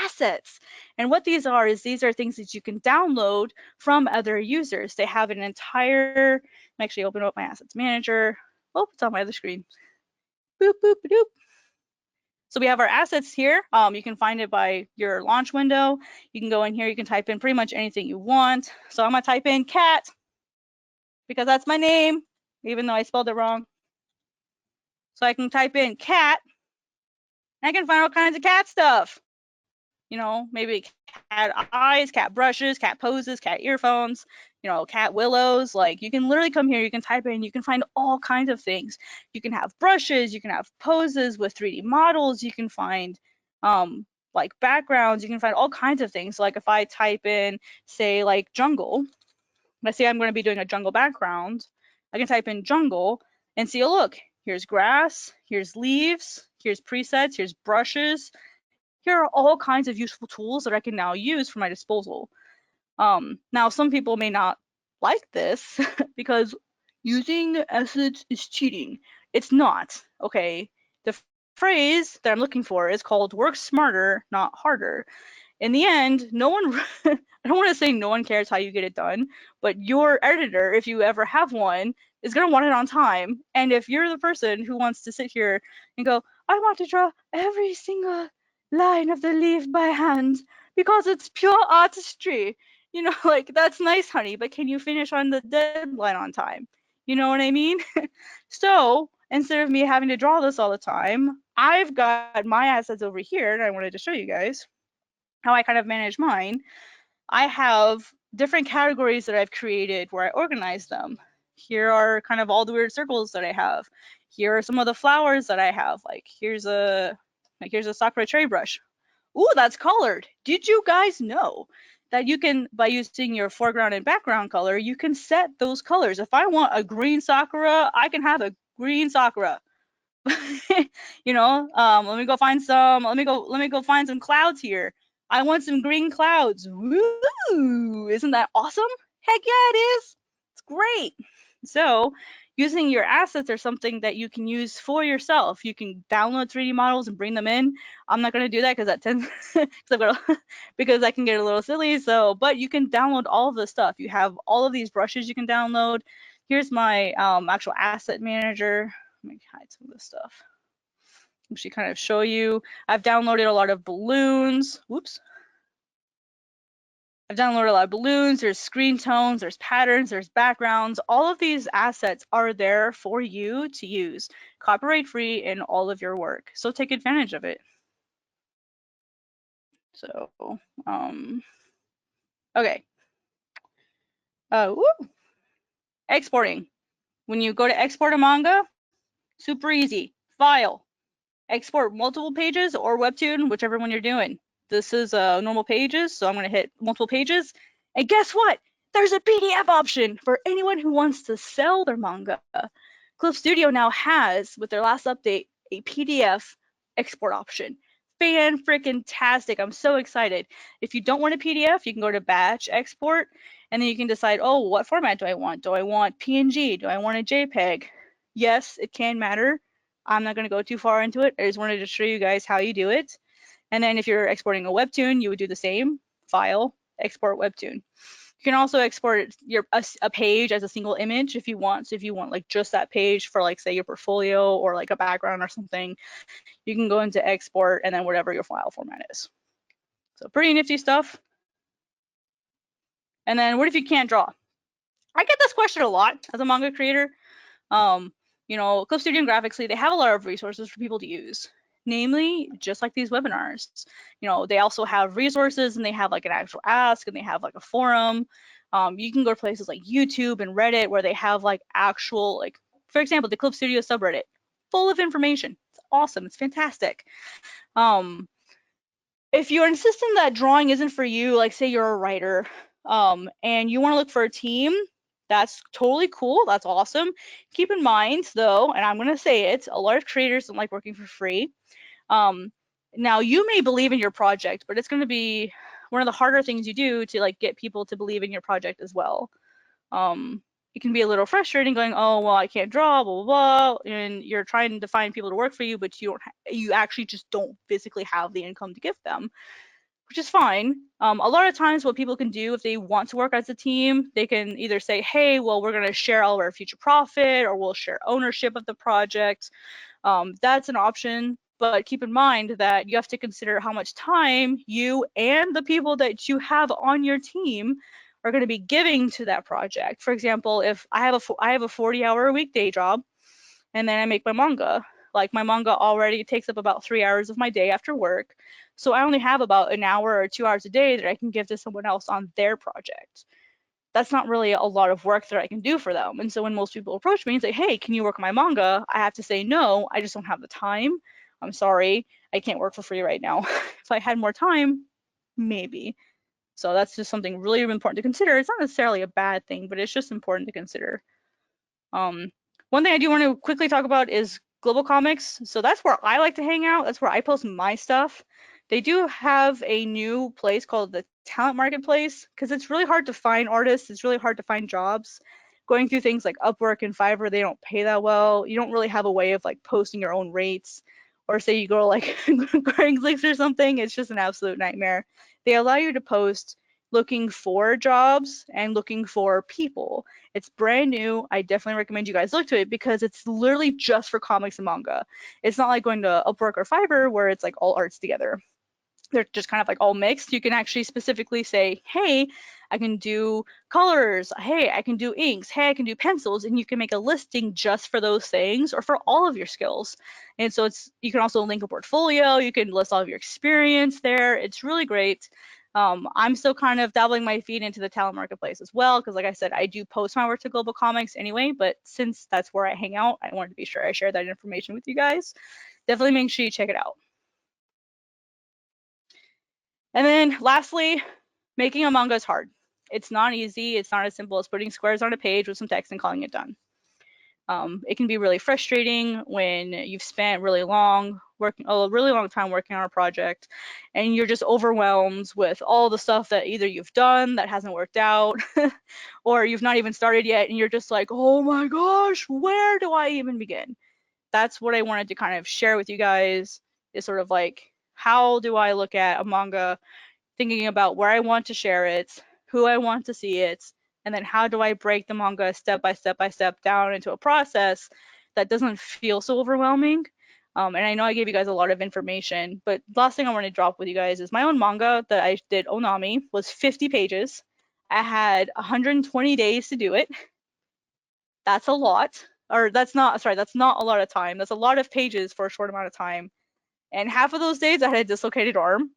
assets. And what these are is these are things that you can download from other users. They have an entire, I'm actually open up my assets manager. Oh, it's on my other screen. Boop, boop, boop. So we have our assets here. You can find it by your launch window. You can go in here, you can type in pretty much anything you want. So I'm gonna type in cat because that's my name, even though I spelled it wrong. So I can type in cat, and I can find all kinds of cat stuff. Maybe cat eyes, cat brushes, cat poses, cat earphones, cat willows. Like, you can literally come here, you can type in, you can find all kinds of things. You can have brushes, you can have poses with 3D models, you can find like backgrounds, you can find all kinds of things. Like if I type in, say, like jungle, let's say I'm going to be doing a jungle background, I can type in jungle and see, oh, look, here's grass, here's leaves, here's presets, here's brushes. Here are all kinds of useful tools that I can now use for my disposal. Now, some people may not like this because using assets is cheating. It's not, okay? The phrase that I'm looking for is called work smarter, not harder. In the end, no one, I don't want to say no one cares how you get it done, but your editor, if you ever have one, is going to want it on time. And if you're the person who wants to sit here and go, I want to draw every single line of the leaf by hand because it's pure artistry, like, that's nice, honey, but can you finish on the deadline on time? You know what I mean? So instead of me having to draw this all the time, I've got my assets over here, and I wanted to show you guys how I kind of manage mine. I have different categories that I've created where I organize them. Here are kind of all the weird circles that I have. Here are some of the flowers that I have. Like here's a sakura cherry brush. Ooh, that's colored. Did you guys know that you can, by using your foreground and background color, you can set those colors? If I want a green sakura, I can have a green sakura. Let me go find some. Let me go find some clouds here. I want some green clouds. Woo! Isn't that awesome? Heck yeah, it is. It's great. So using your assets are something that you can use for yourself. You can download 3D models and bring them in. I'm not going to do that because that tends because I can get a little silly. So, but you can download all of this stuff. You have all of these brushes you can download. Here's my actual asset manager. Let me hide some of this stuff. Actually kind of show you. I've downloaded a lot of balloons. Whoops. I've downloaded a lot of balloons. There's screen tones, there's patterns, there's backgrounds. All of these assets are there for you to use, copyright free in all of your work. So take advantage of it. So, okay. Exporting. When you go to export a manga, super easy. File. Export multiple pages or Webtoon, whichever one you're doing. This is normal pages, so I'm going to hit multiple pages. And guess what? There's a PDF option for anyone who wants to sell their manga. Clip Studio now has, with their last update, a PDF export option. Fan-freaking-tastic. I'm so excited. If you don't want a PDF, you can go to batch export, and then you can decide, oh, what format do I want? Do I want PNG? Do I want a JPEG? Yes, it can matter. I'm not going to go too far into it. I just wanted to show you guys how you do it. And then if you're exporting a webtoon, you would do the same. File, export webtoon. You can also export a page as a single image if you want. So if you want like just that page for like say your portfolio or like a background or something, you can go into export and then whatever your file format is. So pretty nifty stuff. And then what if you can't draw? I get this question a lot as a manga creator. You know, Clip Studio and Graphicsly, they have a lot of resources for people to use. Namely, just like these webinars, you know, they also have resources and they have like an actual ask and they have like a forum. You can go to places like YouTube and Reddit where they have like actual, like, for example, the Clip Studio subreddit, full of information. It's awesome. It's fantastic. If you're insisting that drawing isn't for you, like say you're a writer, and you want to look for a team, that's totally cool. That's awesome. Keep in mind though, and I'm going to say it, a lot of creators don't like working for free. Now you may believe in your project, but it's going to be one of the harder things you do to like get people to believe in your project as well. It can be a little frustrating going, oh, well, I can't draw, blah, blah, blah, and you're trying to find people to work for you, but you actually just don't physically have the income to give them, which is fine. A lot of times what people can do if they want to work as a team, they can either say, hey, well, we're going to share all of our future profit, or we'll share ownership of the project. That's an option, but keep in mind that you have to consider how much time you and the people that you have on your team are going to be giving to that project. For example, if I have a 40-hour a week day job, and then I make my manga. Like my manga already takes up about 3 hours of my day after work. So I only have about an hour or 2 hours a day that I can give to someone else on their project. That's not really a lot of work that I can do for them. And so when most people approach me and say, hey, can you work on my manga? I have to say, no, I just don't have the time. I'm sorry, I can't work for free right now. If I had more time, maybe. So that's just something really important to consider. It's not necessarily a bad thing, but it's just important to consider. One thing I do want to quickly talk about is GlobalComix. So that's where I like to hang out. That's where I post my stuff. They do have a new place called the Talent Marketplace because it's really hard to find artists. It's really hard to find jobs. Going through things like Upwork and Fiverr, they don't pay that well. You don't really have a way of like posting your own rates. Or say you go to like Craigslist or something, it's just an absolute nightmare. They allow you to post looking for jobs and looking for people. It's brand new. I definitely recommend you guys look to it because it's literally just for comics and manga. It's not like going to Upwork or Fiverr where it's like all arts together. They're just kind of like all mixed. You can actually specifically say, hey, I can do colors. Hey, I can do inks. Hey, I can do pencils. And you can make a listing just for those things or for all of your skills. And so you can also link a portfolio. You can list all of your experience there. It's really great. I'm still kind of dabbling my feet into the talent marketplace as well, because like I said, I do post my work to GlobalComix anyway, but since that's where I hang out, I wanted to be sure I share that information with you guys. Definitely make sure you check it out. And then lastly, making a manga is hard. It's not easy. It's not as simple as putting squares on a page with some text and calling it done. It can be really frustrating when you've spent a really long time working on a project and you're just overwhelmed with all the stuff that either you've done that hasn't worked out or you've not even started yet and you're just like, oh my gosh, where do I even begin? That's what I wanted to kind of share with you guys, is sort of like, how do I look at a manga, thinking about where I want to share it, who I want to see it, and then how do I break the manga step by step down into a process that doesn't feel so overwhelming. And I know I gave you guys a lot of information, but last thing I want to drop with you guys is my own manga that I did, Onami, was 50 pages. I had 120 days to do it. That's a lot. Or that's not a lot of time. That's a lot of pages for a short amount of time. And half of those days I had a dislocated arm.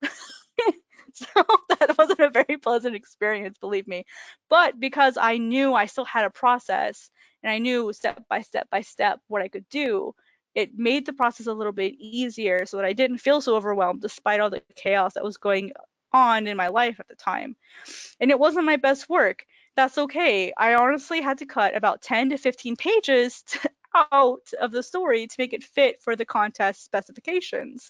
So that wasn't a very pleasant experience, believe me. But because I knew I still had a process and I knew step by step what I could do, it made the process a little bit easier so that I didn't feel so overwhelmed despite all the chaos that was going on in my life at the time. And it wasn't my best work. That's okay. I honestly had to cut about 10 to 15 pages to out of the story to make it fit for the contest specifications.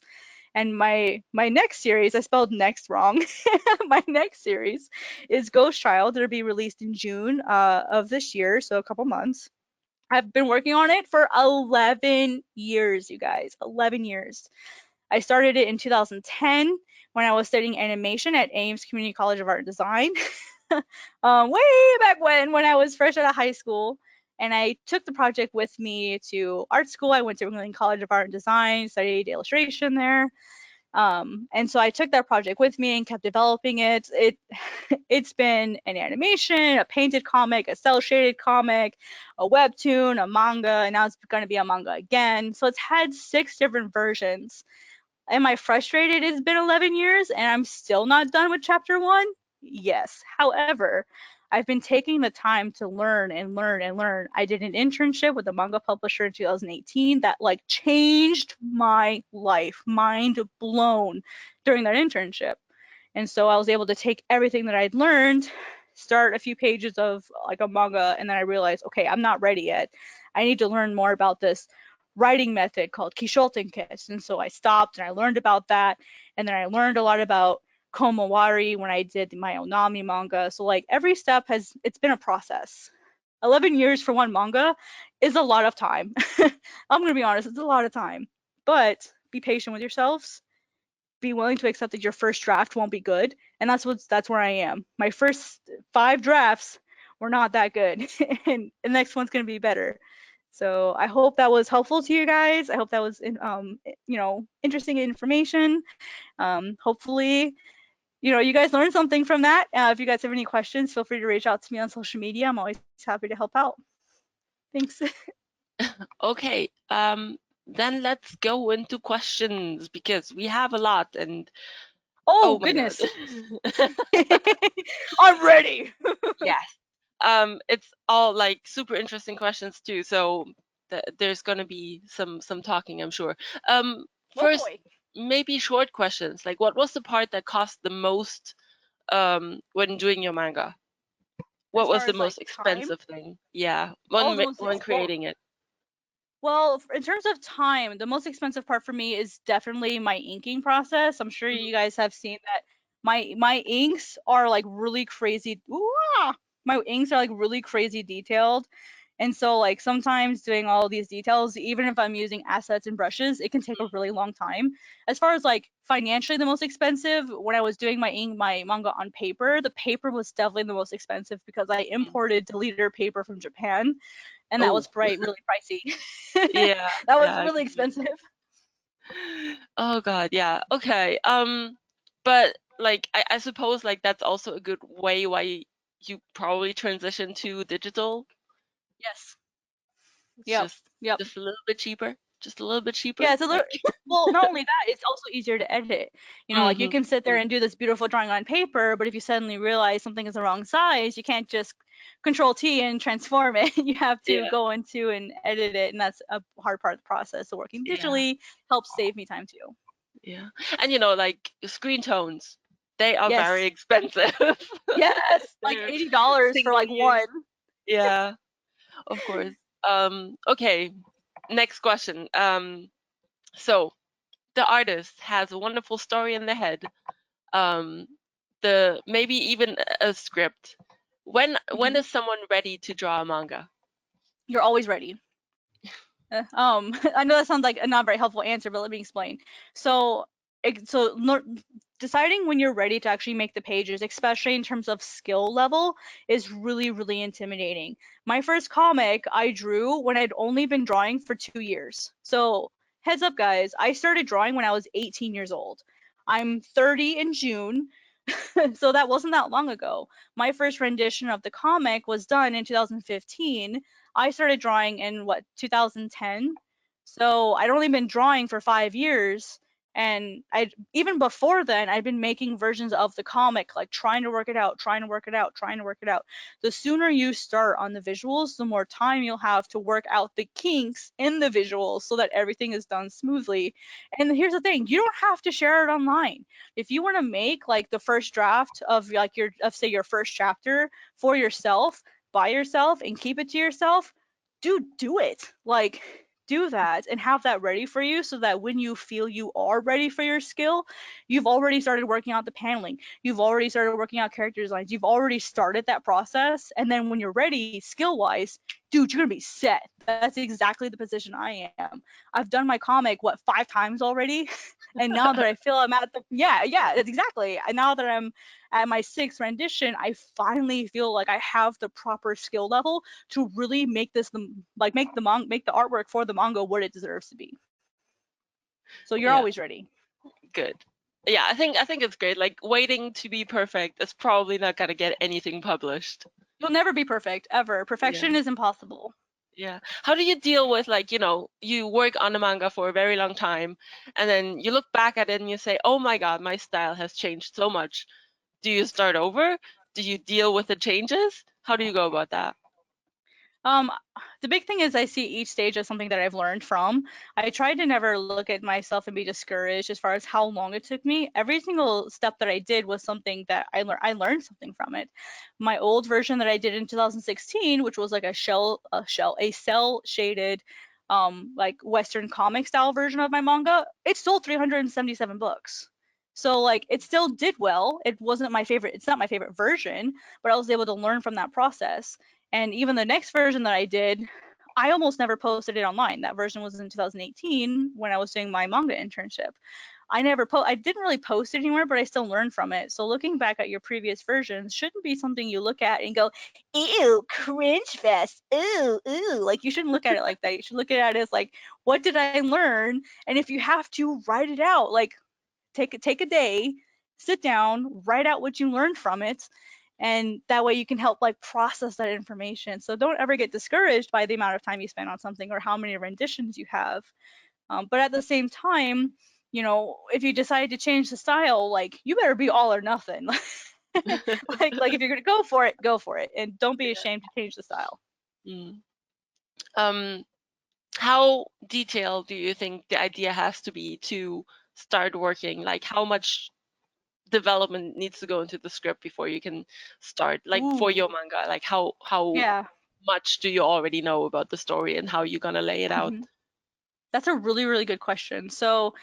And my next series, I spelled next wrong. My next series is Ghost Child. It'll be released in June of this year, so a couple months. I've been working on it for 11 years, you guys. 11 years. I started it in 2010 when I was studying animation at Ames Community College of Art and Design. Way back when I was fresh out of high school. And I took the project with me to art school. I went to England College of Art and Design, studied illustration there. And so I took that project with me and kept developing it. It's been an animation, a painted comic, a cel shaded comic, a webtoon, a manga, and now it's going to be a manga again. So it's had 6 different versions. Am I frustrated? It's been 11 years and I'm still not done with chapter 1? Yes. However, I've been taking the time to learn and learn and learn. I did an internship with a manga publisher in 2018 that like changed my life, mind blown during that internship. And so I was able to take everything that I'd learned, start a few pages of like a manga, and then I realized, okay, I'm not ready yet. I need to learn more about this writing method called ch承転結. And so I stopped and I learned about that. And then I learned a lot about Komawari when I did my Onami manga. So like every step it's been a process. 11 years for one manga is a lot of time. I'm going to be honest, it's a lot of time. But be patient with yourselves. Be willing to accept that your first draft won't be good. And that's where I am. My first 5 drafts were not that good. And the next one's going to be better. So I hope that was helpful to you guys. I hope that was interesting information. Hopefully you guys learned something from that. If you guys have any questions, feel free to reach out to me on social media. I'm always happy to help out. Thanks. Okay, then let's go into questions because we have a lot and oh my goodness. God. I'm ready. Yes. It's all like super interesting questions too. So there's gonna be some talking, I'm sure. First, boy. maybe short questions. Like, what was the part that cost the most when doing your manga? What was the most expensive thing? Yeah, when creating it. Well, in terms of time, the most expensive part for me is definitely my inking process. I'm sure you guys have seen that my inks are like really crazy. My inks are like really crazy detailed. And so like sometimes doing all of these details, even if I'm using assets and brushes, it can take a really long time. As far as like financially the most expensive, when I was doing my manga on paper, the paper was definitely the most expensive because I imported deleter paper from Japan. And that was really pricey. Yeah. That was really expensive. Oh God, yeah. Okay. But like I suppose like that's also a good way why you probably transition to digital. Yes. Just Yep. a little bit cheaper. Just a little bit cheaper. Yeah, it's a little. Well, not only that, it's also easier to edit. Like you can sit there and do this beautiful drawing on paper, but if you suddenly realize something is the wrong size, you can't just Control T and transform it. You have to go into and edit it, and that's a hard part of the process. So working digitally helps save me time too. Yeah, and like screen tones, they are Yes. very expensive. Yes, like $80 for like one. Yeah, of course. Okay, next question. So the artist has a wonderful story in their head. Maybe even a script. When is someone ready to draw a manga? You're always ready. I know that sounds like a not very helpful answer, but let me explain. So deciding when you're ready to actually make the pages, especially in terms of skill level, is really, really intimidating. My first comic I drew when I'd only been drawing for 2 years. So heads up, guys, I started drawing when I was 18 years old. I'm 30 in June, so that wasn't that long ago. My first rendition of the comic was done in 2015. I started drawing in 2010. So I'd only been drawing for 5 years, and even before then I'd been making versions of the comic, like trying to work it out. The sooner you start on the visuals, the more time you'll have to work out the kinks in the visuals so that everything is done smoothly. And here's the thing, you don't have to share it online. If you want to make like the first draft of like your first chapter for yourself, by yourself, and keep it to yourself, dude, do it. Like, do that and have that ready for you so that when you feel you are ready for your skill, you've already started working out the paneling. You've already started working out character designs. You've already started that process. And then when you're ready, skill-wise, dude, you're going to be set. That's exactly the position I am. I've done my comic, 5 times already? And now that I feel I'm at the, yeah, exactly. And now that I'm at my 6th rendition, I finally feel like I have the proper skill level to really make this make the artwork for the manga what it deserves to be. So you're always ready. Good. Yeah, I think it's great. Like, waiting to be perfect is probably not gonna get anything published. You'll never be perfect, ever. Perfection is impossible. Yeah. How do you deal with, like, you work on a manga for a very long time, and then you look back at it and you say, oh my God, my style has changed so much. Do you start over? Do you deal with the changes? How do you go about that? The big thing is I see each stage as something that I've learned from. I try to never look at myself and be discouraged as far as how long it took me. Every single step that I did was something that I learned something from it. My old version that I did in 2016, which was like a cell shaded like Western comic style version of my manga, it sold 377 books. So like it still did well. It wasn't my favorite. It's not my favorite version, but I was able to learn from that process. And even the next version that I did, I almost never posted it online. That version was in 2018 when I was doing my manga internship. I didn't really post it anywhere, but I still learned from it. So looking back at your previous versions shouldn't be something you look at and go, ew, cringe fest, ooh, ooh. Like you shouldn't look at it like that. You should look at it as like, what did I learn? And if you have to, write it out. Like take a day, sit down, write out what you learned from it, and that way you can help like process that information. So don't ever get discouraged by the amount of time you spend on something or how many renditions you have. But at the same time, if you decide to change the style, like you better be all or nothing. like if you're gonna go for it, and don't be ashamed to change the style. How detailed do you think the idea has to be to start working? Like, how much development needs to go into the script before you can start, like for your manga? Like how much do you already know about the story and how you're gonna lay it out? That's a really, really good question. So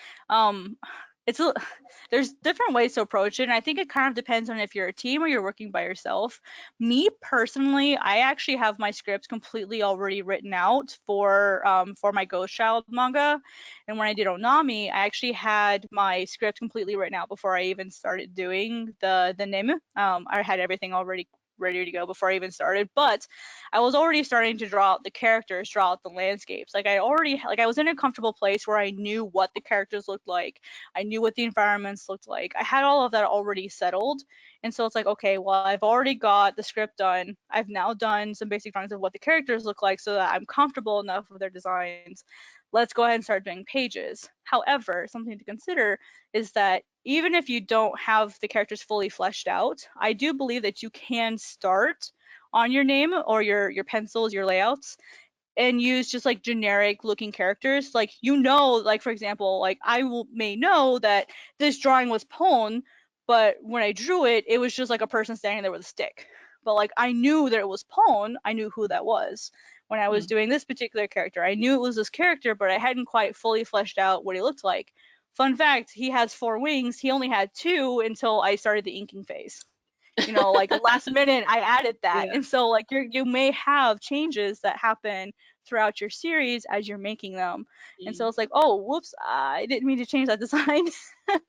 there's different ways to approach it, and I think it kind of depends on if you're a team or you're working by yourself. Me personally, I actually have my scripts completely already written out for my Ghost Child manga, and when I did Onami, I actually had my script completely written out before I even started doing the nim. I had everything already ready to go before I even started, but I was already starting to draw out the characters, draw out the landscapes. Like I was in a comfortable place where I knew what the characters looked like. I knew what the environments looked like. I had all of that already settled. And so it's like, okay, well, I've already got the script done. I've now done some basic drawings of what the characters look like so that I'm comfortable enough with their designs. Let's go ahead and start doing pages. However, something to consider is that even if you don't have the characters fully fleshed out, I do believe that you can start on your name or your pencils, your layouts, and use just like generic looking characters. Like, like for example, like may know that this drawing was Pon, but when I drew it, it was just like a person standing there with a stick. But like I knew that it was Pon, I knew who that was. When I was doing this particular character, I knew it was this character, but I hadn't quite fully fleshed out what he looked like. Fun fact, he has 4 wings. He only had 2 until I started the inking phase. Like last minute I added that. And so like you may have changes that happen throughout your series as you're making them. And so it's like, oh, whoops, I didn't mean to change that design.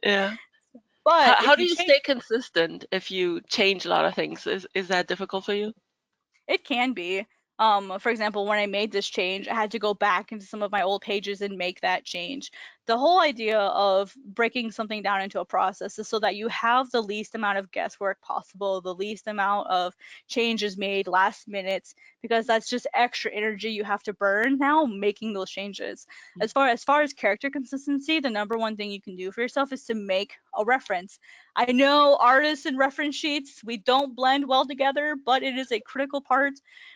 But how do you stay consistent if you change a lot of things? Is that difficult for you? It can be. For example, when I made this change, I had to go back into some of my old pages and make that change. The whole idea of breaking something down into a process is so that you have the least amount of guesswork possible, the least amount of changes made last minute, because that's just extra energy you have to burn now making those changes. As far as character consistency, the number one thing you can do for yourself is to make a reference. I know artists and reference sheets, we don't blend well together, but it is a critical part.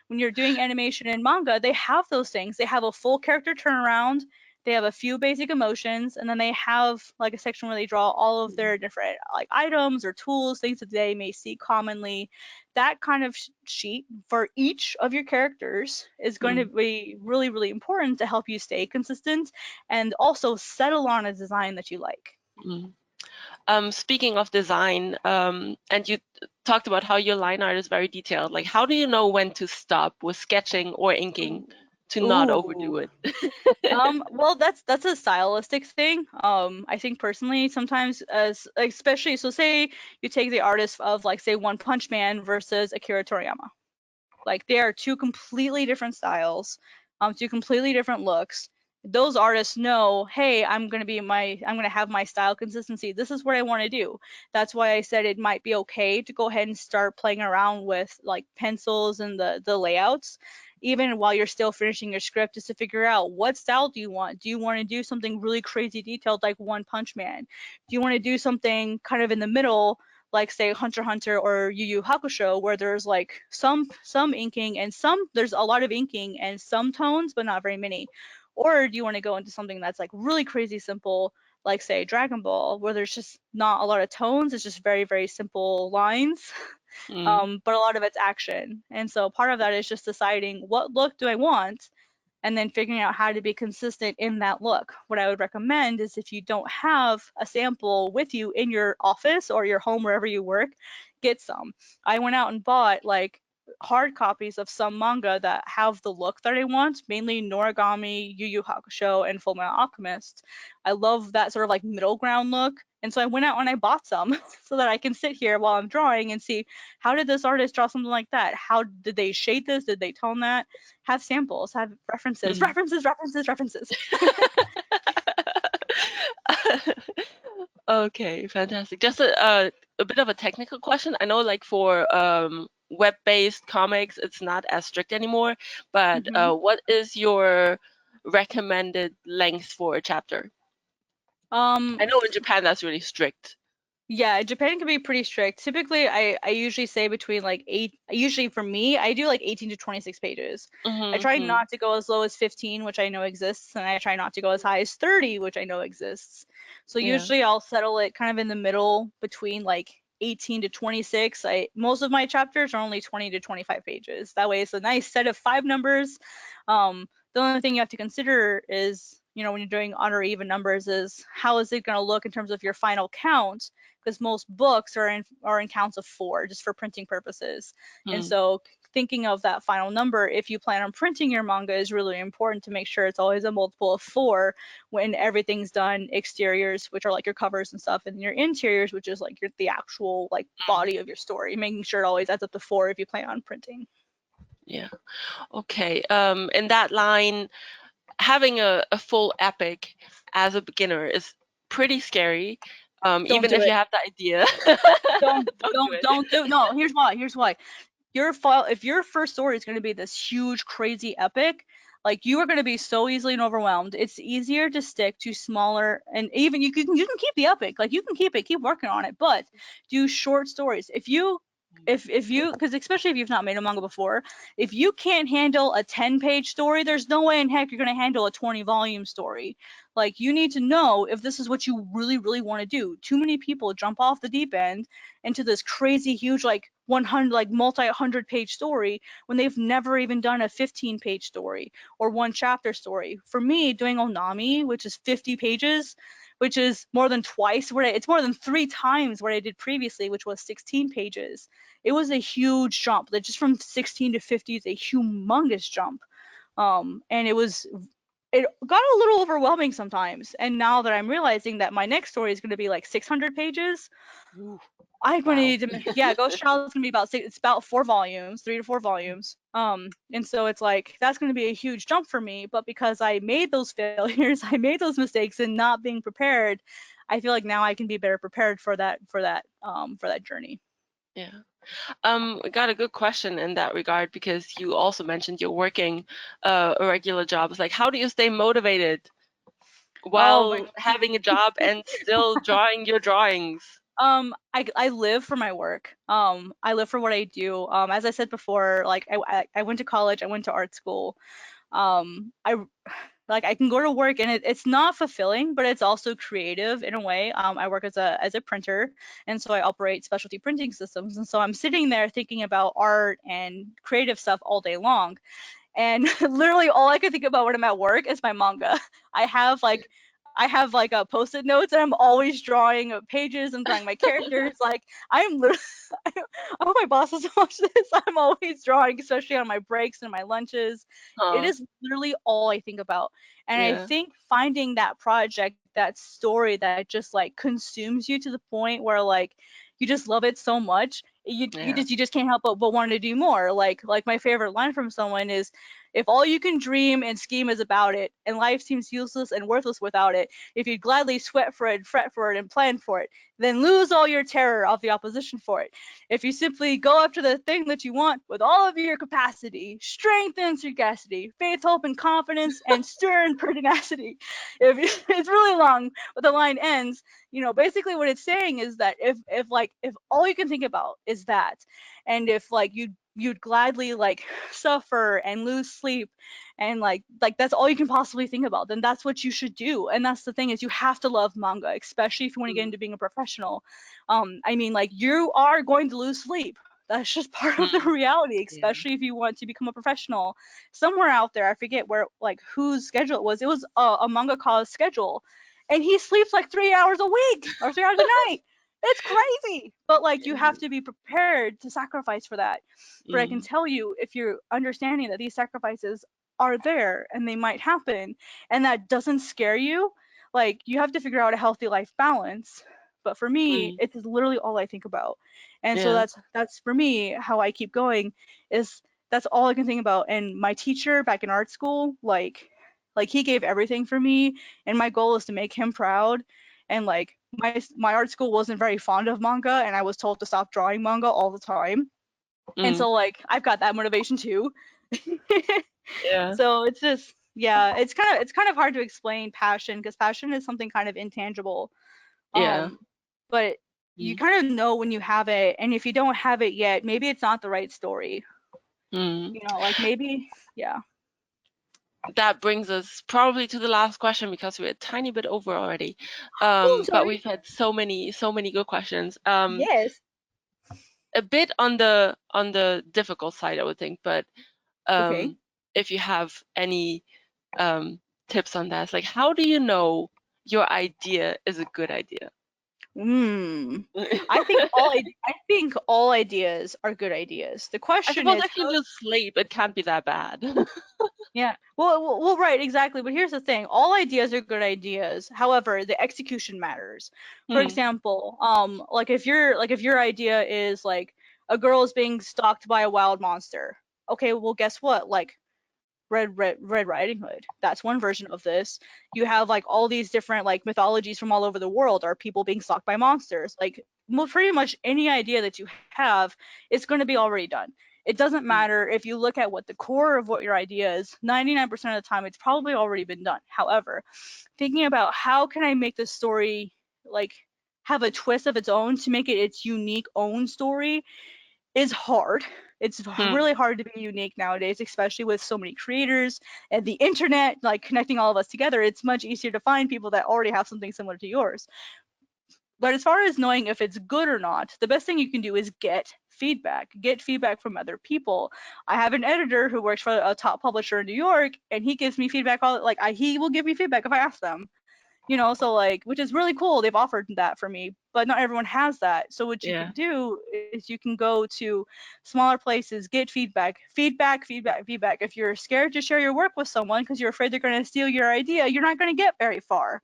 When you're doing animation and manga, they have those things. They have a full character turnaround. They have a few basic emotions, and then they have like a section where they draw all of their different like items or tools, things that they may see commonly. That kind of sheet for each of your characters is going to be really, really important to help you stay consistent and also settle on a design that you like. Speaking of design, and you talked about how your line art is very detailed. Like, how do you know when to stop with sketching or inking to not overdo it? Well, that's a stylistic thing. I think personally, sometimes especially, so say you take the artist of like say One Punch Man versus Akira Toriyama. Like they are two completely different styles, two completely different looks. Those artists know, hey, I'm gonna have my style consistency. This is what I want to do. That's why I said it might be okay to go ahead and start playing around with like pencils and the layouts, even while you're still finishing your script, just to figure out what style do you want. Do you want to do something really crazy detailed like One Punch Man? Do you want to do something kind of in the middle, like say Hunter x Hunter or Yu Yu Hakusho, where there's like some inking and there's a lot of inking and some tones, but not very many? Or do you want to go into something that's like really crazy simple, like say Dragon Ball, where there's just not a lot of tones, it's just very, very simple lines, but a lot of it's action. And so part of that is just deciding what look do I want, and then figuring out how to be consistent in that look. What I would recommend is if you don't have a sample with you in your office or your home, wherever you work, get some. I went out and bought like hard copies of some manga that have the look that I want, mainly Noragami, Yu Yu Hakusho, and Fullmetal Alchemist. I love that sort of like middle ground look. And so I went out and I bought some so that I can sit here while I'm drawing and see, how did this artist draw something like that? How did they shade this? Did they tone that? Have samples, have references. Okay, fantastic. Just a bit of a technical question. I know, like for web-based comics, it's not as strict anymore. But what is your recommended length for a chapter? I know in Japan that's really strict. Yeah, Japan can be pretty strict. Typically, I usually say between like usually for me, I do like 18 to 26 pages. I try not to go as low as 15, which I know exists, and I try not to go as high as 30, which I know exists. So usually I'll settle it kind of in the middle between like 18 to 26. Most of my chapters are only 20 to 25 pages. That way it's a nice set of 5 numbers. The only thing you have to consider is, when you're doing odd or even numbers, is how is it going to look in terms of your final count, because most books are in counts of 4 just for printing purposes. And so thinking of that final number, if you plan on printing your manga, is really important to make sure it's always a multiple of 4 when everything's done. Exteriors, which are like your covers and stuff, and your interiors, which is like the actual like body of your story, making sure it always adds up to 4 if you plan on printing. Yeah. Okay. In that line, having a full epic as a beginner is pretty scary. Even if you have the idea. Don't do. No, here's why. If your first story is going to be this huge, crazy epic, like you are going to be so easily overwhelmed. It's easier to stick to smaller, and even you can keep the epic, like you can keep working on it, but do short stories. If you, because especially if you've not made a manga before, if you can't handle a 10-page story, there's no way in heck you're going to handle a 20-volume story. Like you need to know if this is what you really, really want to do. Too many people jump off the deep end into this crazy, huge, like 100, like multi-100-page story when they've never even done a 15-page story or one chapter story. For me, doing Onami, which is 50 pages, which is more than twice it's more than 3 times what I did previously, which was 16 pages. It was a huge jump. That just from 16 to 50 is a humongous jump. And it got a little overwhelming sometimes. And now that I'm realizing that my next story is going to be like 600 pages, I'm going to need to, Ghost Child is going to be it's about 4 volumes, 3 to 4 volumes. And so it's like, that's going to be a huge jump for me. But because I made those failures, I made those mistakes and not being prepared, I feel like now I can be better prepared for that journey. Yeah. Got a good question in that regard, because you also mentioned you're working a regular job. It's like, how do you stay motivated while having a job and still drawing your drawings? I live for my work. I live for what I do. As I said before, like I went to college, I went to art school. I Like I can go to work and it's not fulfilling, but it's also creative in a way. I work as a printer, and so I operate specialty printing systems, and so I'm sitting there thinking about art and creative stuff all day long. And literally all I can think about when I'm at work is my manga. I have like a post-it notes, and I'm always drawing pages and drawing my characters. Like I'm literally, I hope my boss doesn't watch this. I'm always drawing, especially on my breaks and my lunches. It Huh. is literally all I think about. And I Yeah. think finding that project, that story that just like consumes you to the point where like you just love it so much, you Yeah. you just can't help but want to do more. Like my favorite line from someone is, if all you can dream and scheme is about it, and life seems useless and worthless without it, if you'd gladly sweat for it, fret for it, and plan for it, then lose all your terror of the opposition for it. If you simply go after the thing that you want with all of your capacity, strength and sagacity, faith, hope, and confidence, and stern pertinacity. If it's really long, but the line ends, basically what it's saying is that if all you can think about is that, and if like you'd gladly like suffer and lose sleep, and like that's all you can possibly think about, then that's what you should do. And that's the thing, is you have to love manga, especially if you want to get into being a professional. I mean, like, you are going to lose sleep. That's just part of the reality, Yeah. especially if you want to become a professional. Somewhere out there, I forget where, like, whose schedule it was. It was a mangaka's schedule, and he sleeps like 3 hours a week or 3 hours a night. It's crazy. But like, you have to be prepared to sacrifice for that. But I can Mm. tell you, if you're understanding that these sacrifices are there and they might happen, and that doesn't scare you, like, you have to figure out a healthy life balance. But for me, Mm. it's literally all I think about. And so Yeah. that's for me how I keep going, is that's all I can think about. And my teacher back in art school, like he gave everything for me, and my goal is to make him proud. And like my art school wasn't very fond of manga, and I was told to stop drawing manga all the time. And Mm. so like I've got that motivation too. Yeah. So it's just, yeah, it's kind of hard to explain passion, because passion is something kind of intangible. Yeah. But you Mm. kind of know when you have it, and if you don't have it yet, maybe it's not the right story. Mm. Like maybe, yeah. That brings us probably to the last question, because we're a tiny bit over already. Oh, I'm But sorry. we've had so many good questions. Yes. A bit on the difficult side, I would think, but Okay. if you have any tips on that, like, how do you know your idea is a good idea? I think all ideas are good ideas. The I question suppose is, if you lose sleep, it can't be that bad. yeah. Well, right, exactly. But here's the thing: all ideas are good ideas. However, the execution matters. For Hmm. example, like if your idea is like a girl is being stalked by a wild monster. Okay, well, guess what? Like Red Riding Hood. That's one version of this. You have like all these different like mythologies from all over the world are people being stalked by monsters. Like pretty much any idea that you have is going to be already done. It doesn't matter if you look at what the core of what your idea is. 99% of the time, it's probably already been done. However, thinking about how can I make this story like have a twist of its own to make it its unique own story is hard. It's Hmm. really hard to be unique nowadays, especially with so many creators and the internet, like connecting all of us together. It's much easier to find people that already have something similar to yours. But as far as knowing if it's good or not, the best thing you can do is get feedback. Get feedback from other people. I have an editor who works for a top publisher in New York, and he gives me feedback all he will give me feedback if I ask them. So like, which is really cool. They've offered that for me, but not everyone has that. So what you Yeah. can do is you can go to smaller places, get feedback. If you're scared to share your work with someone because you're afraid they're going to steal your idea, you're not going to get very far.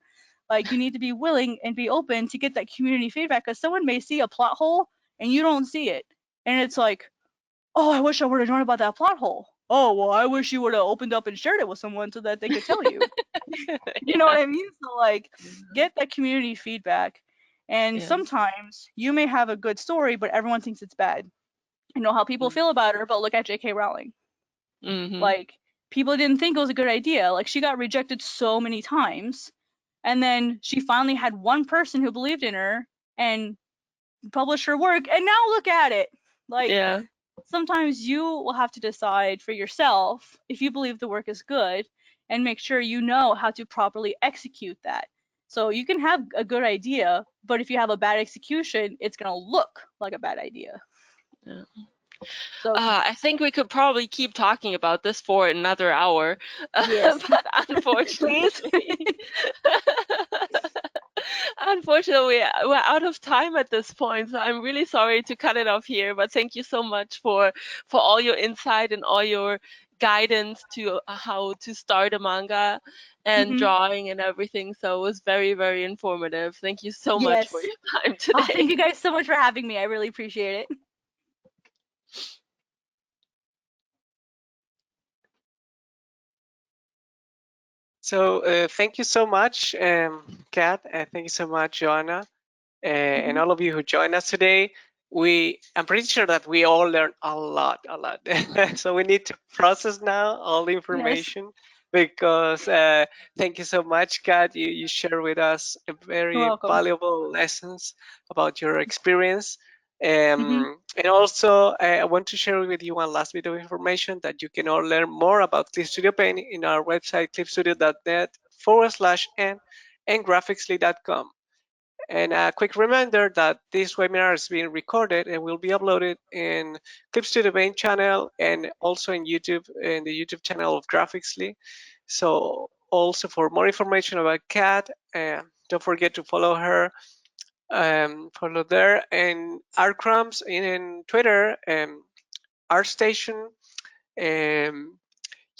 Like, you need to be willing and be open to get that community feedback, because someone may see a plot hole and you don't see it. And it's like, oh, I wish I would have known about that plot hole. Oh, well, I wish you would have opened up and shared it with someone so that they could tell you. You know Yeah. what I mean? So like, get that community feedback. And Yeah. sometimes you may have a good story, but everyone thinks it's bad. You know how people feel about her, but look at J.K. Rowling. Mm-hmm. Like, people didn't think it was a good idea. Like, she got rejected so many times, and then she finally had one person who believed in her and published her work, and now look at it. Like, Yeah. sometimes you will have to decide for yourself if you believe the work is good, and make sure you know how to properly execute that. So you can have a good idea, but if you have a bad execution, it's going to look like a bad idea. Yeah. So I think we could probably keep talking about this for another hour, yes, but unfortunately, unfortunately, we're out of time at this point. So I'm really sorry to cut it off here. But thank you so much for all your insight and all your guidance to how to start a manga and drawing and everything. So it was very, very informative. Thank you so much for yes. your time Oh, today. thank you guys so much for having me. I really appreciate it. So thank you so much, Kat. Thank you so much, Joanna, and all of you who joined us today. I'm pretty sure that we all learned a lot. So we need to process now all the Yes. information because thank you so much, Kat. You share with us a You're very welcome. valuable lessons about your experience. And also, I want to share with you one last bit of information that you can all learn more about Clip Studio Paint in our website, clipstudio.net/n and graphicsly.com. And a quick reminder that this webinar is being recorded and will be uploaded in Clip Studio Paint channel and also in YouTube, in the YouTube channel of Graphicsly. So also for more information about Kat, don't forget to follow her, follow there, and ArtCrumbs in Twitter, ArtStation,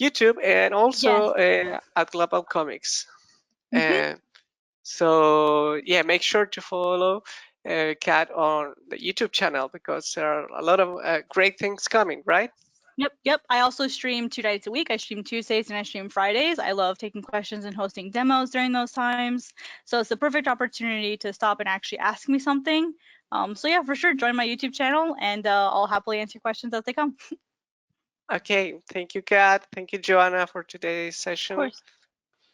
YouTube, and also Yes. at GlobalComix. Mhm. So yeah, make sure to follow Kat on the YouTube channel because there are a lot of great things coming, right? Yep. I also stream 2 nights a week. I stream Tuesdays and I stream Fridays. I love taking questions and hosting demos during those times. So it's the perfect opportunity to stop and actually ask me something. So yeah, for sure, join my YouTube channel and I'll happily answer questions as they come. Okay, thank you, Kat. Thank you, Joanna, for today's Of session. course.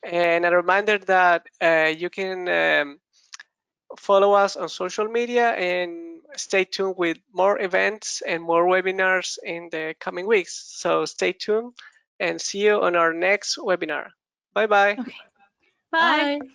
And a reminder that you can follow us on social media and stay tuned with more events and more webinars in the coming weeks. So stay tuned and see you on our next webinar. Bye-bye. Okay. Bye. Bye.